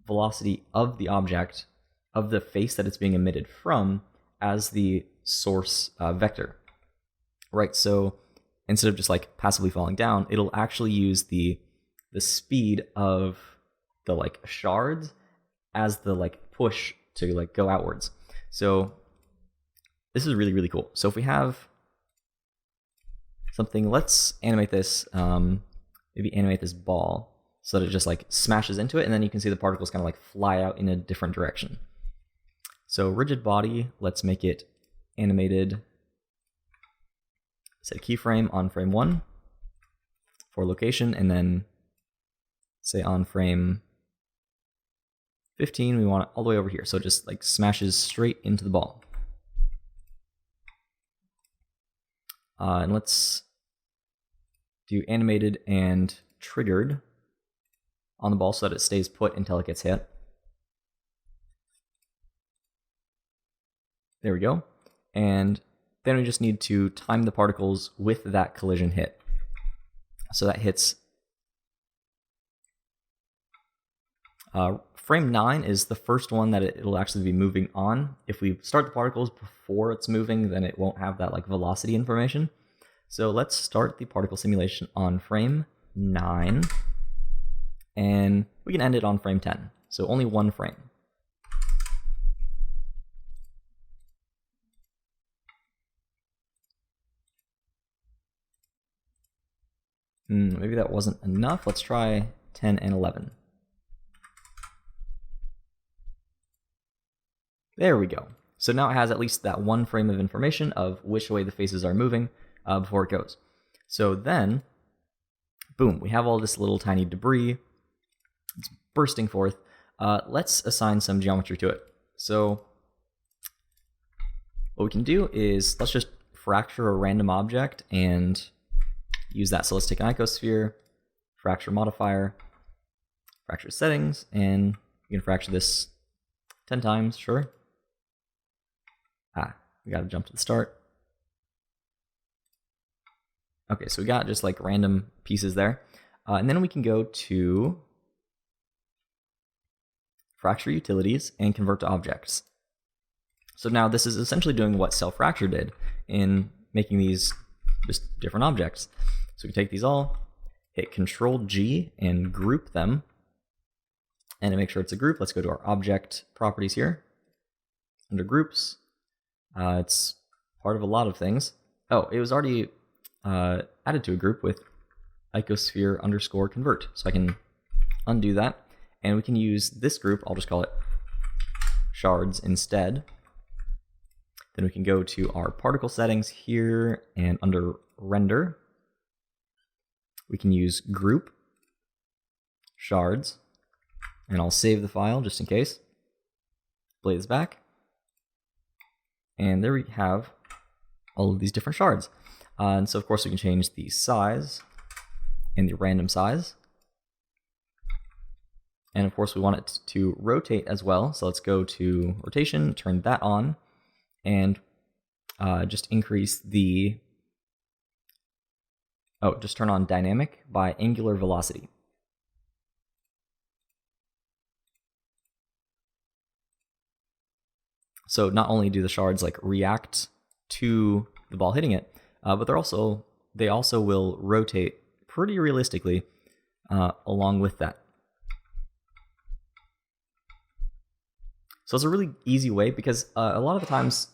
velocity of the object, of the face that it's being emitted from, as the source vector. Right, so instead of just like passively falling down, it'll actually use the speed of the like shards as the like push to like go outwards. So this is really, really cool. So if we have something, let's animate this, maybe animate this ball so that it just like smashes into it, and then you can see the particles kind of like fly out in a different direction. So rigid body, let's make it animated. Set a keyframe on frame 1 for location, and then say on frame 15, we want it all the way over here. So it just like smashes straight into the ball. And let's do animated and triggered on the ball so that it stays put until it gets hit. There we go. And then we just need to time the particles with that collision hit. So that hits frame 9 is the first one that it'll actually be moving on. If we start the particles before it's moving, then it won't have that like velocity information. So let's start the particle simulation on frame 9, and we can end it on frame 10. So only one frame. Maybe that wasn't enough. Let's try 10 and 11. There we go. So now it has at least that one frame of information of which way the faces are moving before it goes. So then, boom, we have all this little tiny debris. It's bursting forth. Let's assign some geometry to it. So what we can do is let's just fracture a random object and use that. So let's take an icosphere, fracture modifier, fracture settings, and we can fracture this 10 times, sure. We gotta jump to the start. Okay, so we got just like random pieces there. And then we can go to fracture utilities and convert to objects. So now this is essentially doing what self-fracture did in making these just different objects. So we can take these all, hit Control G and group them. And to make sure it's a group, let's go to our object properties here. Under groups, it's part of a lot of things. Oh, it was already added to a group with icosphere underscore convert. So I can undo that. And we can use this group, I'll just call it shards instead. Then we can go to our particle settings here, and under render, we can use group shards, and I'll save the file just in case. Play this back. And there we have all of these different shards. And so of course we can change the size and the random size. And of course we want it to rotate as well. So let's go to rotation, turn that on. and just increase the, just turn on dynamic by angular velocity. So not only do the shards like react to the ball hitting it, but they also will rotate pretty realistically along with that. So it's a really easy way, because a lot of the times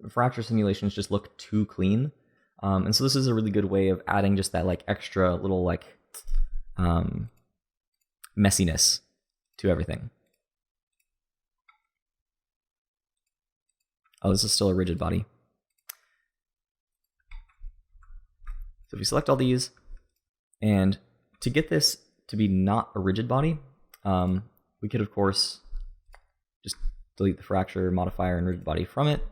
fracture simulations just look too clean. And so this is a really good way of adding just that like extra little like messiness to everything. Oh, this is still a rigid body. So if we select all these, and to get this to be not a rigid body, we could of course just delete the fracture modifier and rigid body from it.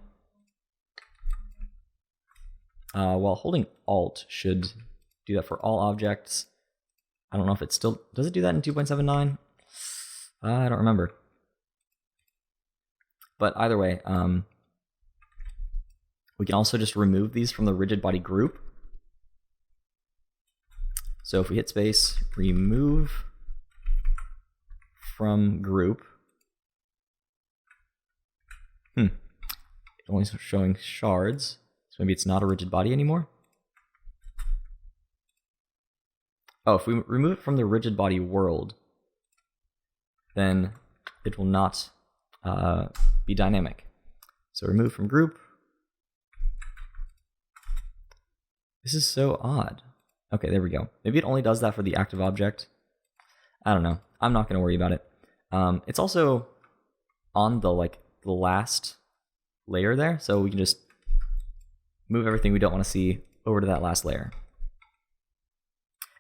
While holding Alt should do that for all objects. I don't know if it still, does it do that in 2.79? I don't remember. But either way, we can also just remove these from the rigid body group. So if we hit space, remove from group. It's only showing shards. So maybe it's not a rigid body anymore. Oh, if we remove it from the rigid body world, then it will not be dynamic. So remove from group. This is so odd. Okay, there we go. Maybe it only does that for the active object. I don't know. I'm not going to worry about it. It's also on the last layer there, so we can just move everything we don't want to see over to that last layer.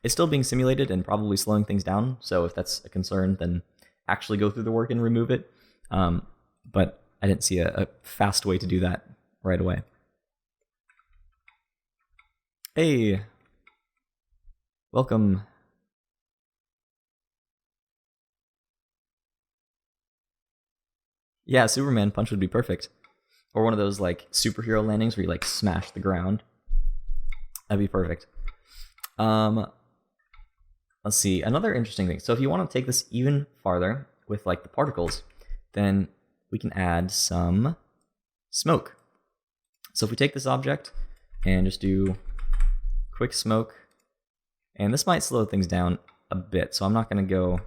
It's still being simulated and probably slowing things down, so if that's a concern, then actually go through the work and remove it. But I didn't see a fast way to do that right away. Hey! Welcome. Yeah, Superman punch would be perfect. Or one of those like superhero landings where you like smash the ground. That'd be perfect. Let's see, another interesting thing. So if you want to take this even farther with like the particles, then we can add some smoke. So if we take this object and just do quick smoke, and this might slow things down a bit, so I'm not going to go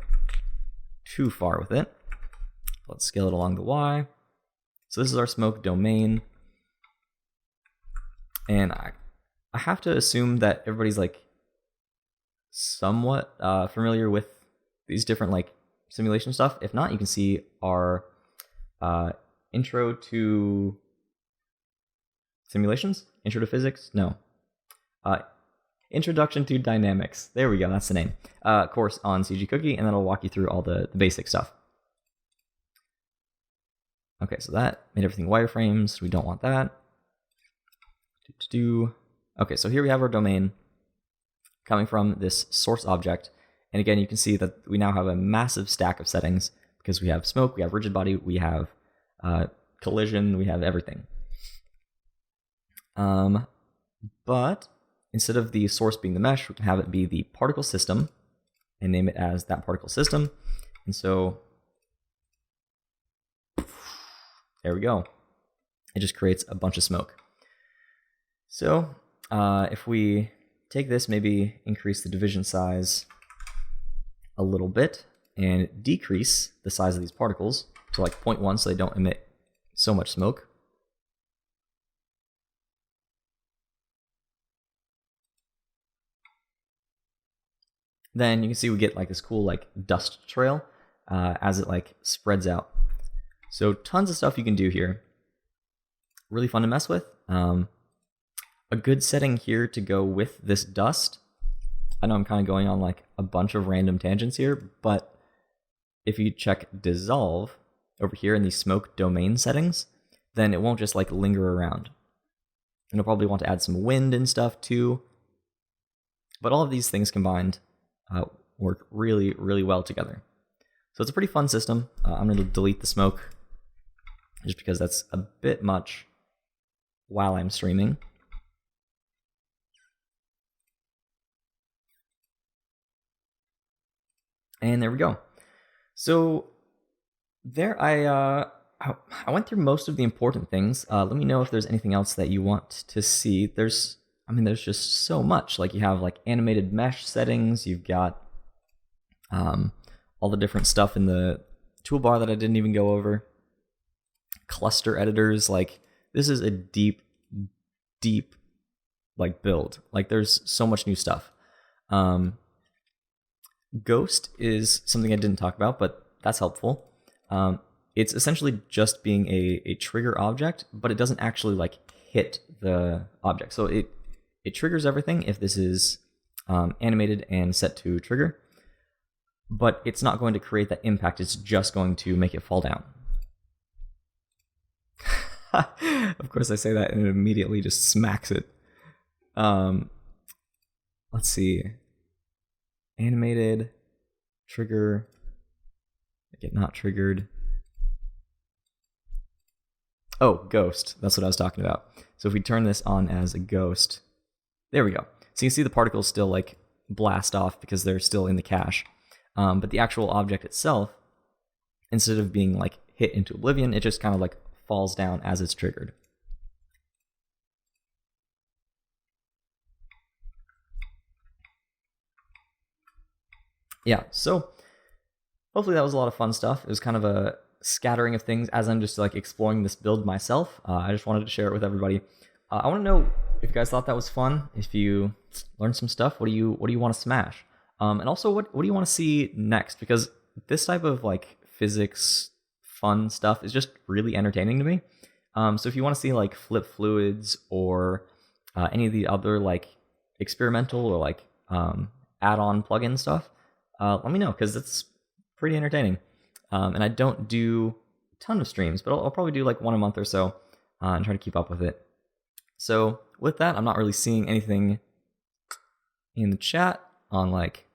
too far with it. Let's scale it along the Y. So this is our smoke domain. And I have to assume that everybody's like somewhat familiar with these different like simulation stuff. If not, you can see our intro to simulations? Intro to physics? No. Introduction to Dynamics. There we go, that's the name. Course on CG Cookie, and that'll walk you through all the basic stuff. Okay, so that made everything wireframes. We don't want that. Okay, so here we have our domain coming from this source object. And again, you can see that we now have a massive stack of settings because we have smoke, we have rigid body, we have collision, we have everything. But instead of the source being the mesh, we can have it be the particle system and name it as that particle system. And so there we go. It just creates a bunch of smoke. So if we take this, maybe increase the division size a little bit and decrease the size of these particles to like 0.1 so they don't emit so much smoke. Then you can see we get like this cool like dust trail as it like spreads out. So tons of stuff you can do here. Really fun to mess with. A good setting here to go with this dust. I know I'm kind of going on like a bunch of random tangents here, but if you check dissolve over here in the smoke domain settings, then it won't just like linger around. And you'll probably want to add some wind and stuff too. But all of these things combined work really, really well together. So it's a pretty fun system. I'm going to delete the smoke just because that's a bit much. while I'm streaming. And there we go. So there I went through most of the important things. Let me know if there's anything else that you want to see. There's just so much. Like, you have like animated mesh settings. You've got all the different stuff in the toolbar that I didn't even go over. Cluster editors. Like, this is a deep like build. Like, there's so much new stuff. Ghost is something I didn't talk about, but that's helpful. It's essentially just being a trigger object, but it doesn't actually like hit the object. So it triggers everything if this is animated and set to trigger, but it's not going to create that impact. It's just going to make it fall down. Of course, I say that and it immediately just smacks it. Let's see. Animated, trigger, get not triggered. Oh, ghost. That's what I was talking about. So if we turn this on as a ghost, there we go. So you can see the particles still like blast off because they're still in the cache. But the actual object itself, instead of being like hit into oblivion, it just kind of like falls down as it's triggered. Yeah, so hopefully that was a lot of fun stuff. It was kind of a scattering of things as I'm just like exploring this build myself. I just wanted to share it with everybody. I want to know if you guys thought that was fun, if you learned some stuff. What do you want to smash? And also, what do you want to see next? Because this type of like physics fun stuff is just really entertaining to me. So if you want to see like flip fluids or any of the other like experimental or like add-on plugin stuff, let me know, because it's pretty entertaining. And I don't do a ton of streams, but I'll probably do like one a month or so and try to keep up with it. So with that, I'm not really seeing anything in the chat on like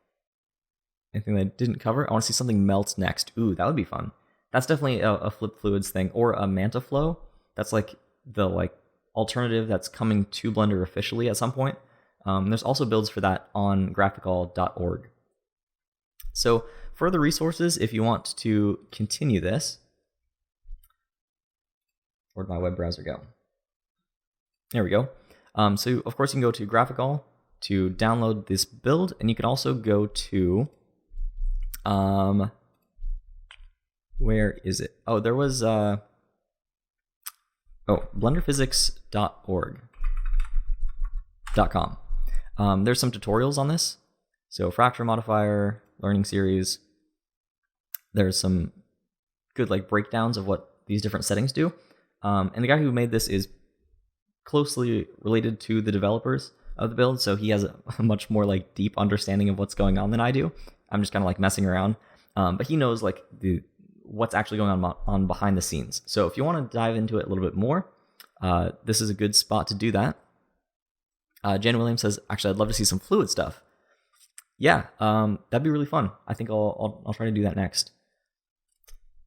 anything that I didn't cover. I want to see something melt next. Ooh, that would be fun. That's definitely a flip fluids thing, or a manta flow. That's like the like alternative that's coming to Blender officially at some point. There's also builds for that on graphical.org. So further resources, if you want to continue this, where'd my web browser go? There we go. So of course you can go to Graphical to download this build, and you can also go to, where is it? Oh, there was, blenderphysics.org.com. There's some tutorials on this. So fracture modifier, learning series. There's some good like breakdowns of what these different settings do. And the guy who made this is closely related to the developers of the build, so he has a much more like deep understanding of what's going on than I do. I'm just kind of like messing around, but he knows like what's actually going on behind the scenes. So if you want to dive into it a little bit more, this is a good spot to do that. Jan Williams says, actually, I'd love to see some fluid stuff. Yeah, that'd be really fun. I think I'll try to do that next.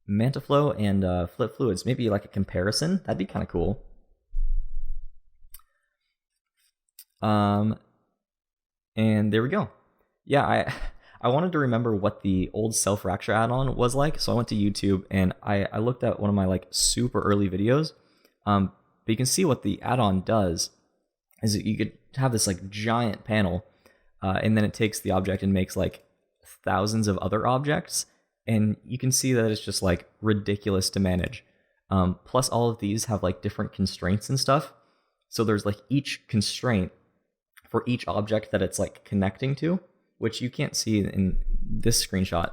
Mantaflow and flip fluids, maybe like a comparison. That'd be kind of cool. And there we go. Yeah, I wanted to remember what the old self-fracture add-on was like, so I went to YouTube and I looked at one of my like super early videos. But you can see what the add-on does is that you could have this like giant panel, and then it takes the object and makes like thousands of other objects, and you can see that it's just like ridiculous to manage. Plus all of these have like different constraints and stuff. So there's like each constraint for each object that it's like connecting to, which you can't see in this screenshot.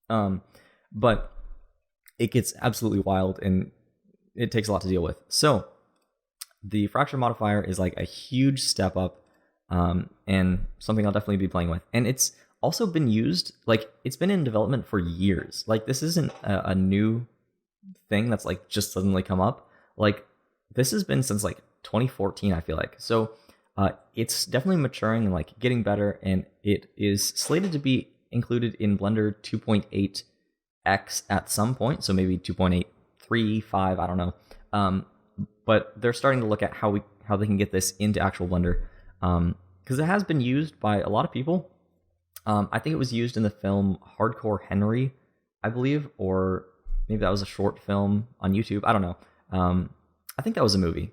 But it gets absolutely wild and it takes a lot to deal with. So the fracture modifier is like a huge step up, and something I'll definitely be playing with. And it's also been used, like it's been in development for years. Like this isn't a new thing that's like just suddenly come up. Like this has been since like 2014, I feel like. So it's definitely maturing and like getting better, and it is slated to be included in Blender 2.8x at some point. So maybe 2.835, I don't know. but they're starting to look at how they can get this into actual Blender, because it has been used by a lot of people. I think it was used in the film Hardcore Henry, I believe, or maybe that was a short film on YouTube. I don't know. I think that was a movie,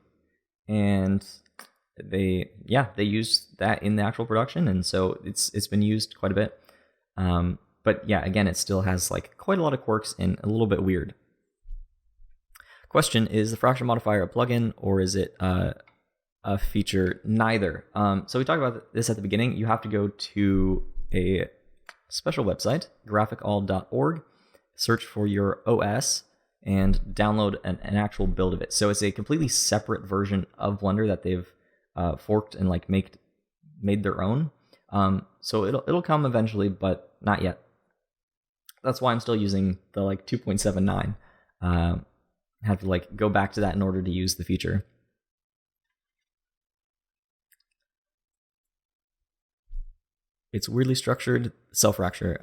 and they used that in the actual production, and so it's been used quite a bit. But yeah, again, it still has like quite a lot of quirks and a little bit weird. Question: is the fraction modifier a plugin or is it a feature? Neither. So we talked about this at the beginning. You have to go to a special website, graphicall.org, search for your OS, and download an actual build of it. So it's a completely separate version of Blender that they've forked and like made their own. So it'll come eventually, but not yet. That's why I'm still using the like 2.79. I have to like go back to that in order to use the feature. It's weirdly structured, self-fracture.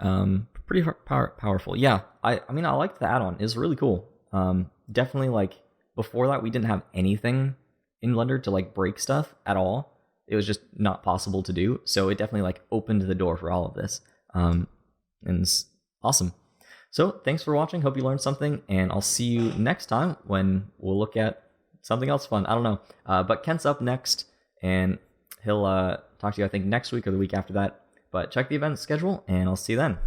Pretty powerful. Yeah, I mean, I liked the add-on. It's really cool. Definitely, like, before that, we didn't have anything in Blender to, like, break stuff at all. It was just not possible to do. So it definitely, like, opened the door for all of this. And it's awesome. So thanks for watching. Hope you learned something. And I'll see you next time when we'll look at something else fun. I don't know. But Kent's up next. And he'll talk to you, I think, next week or the week after that. But check the event schedule, and I'll see you then.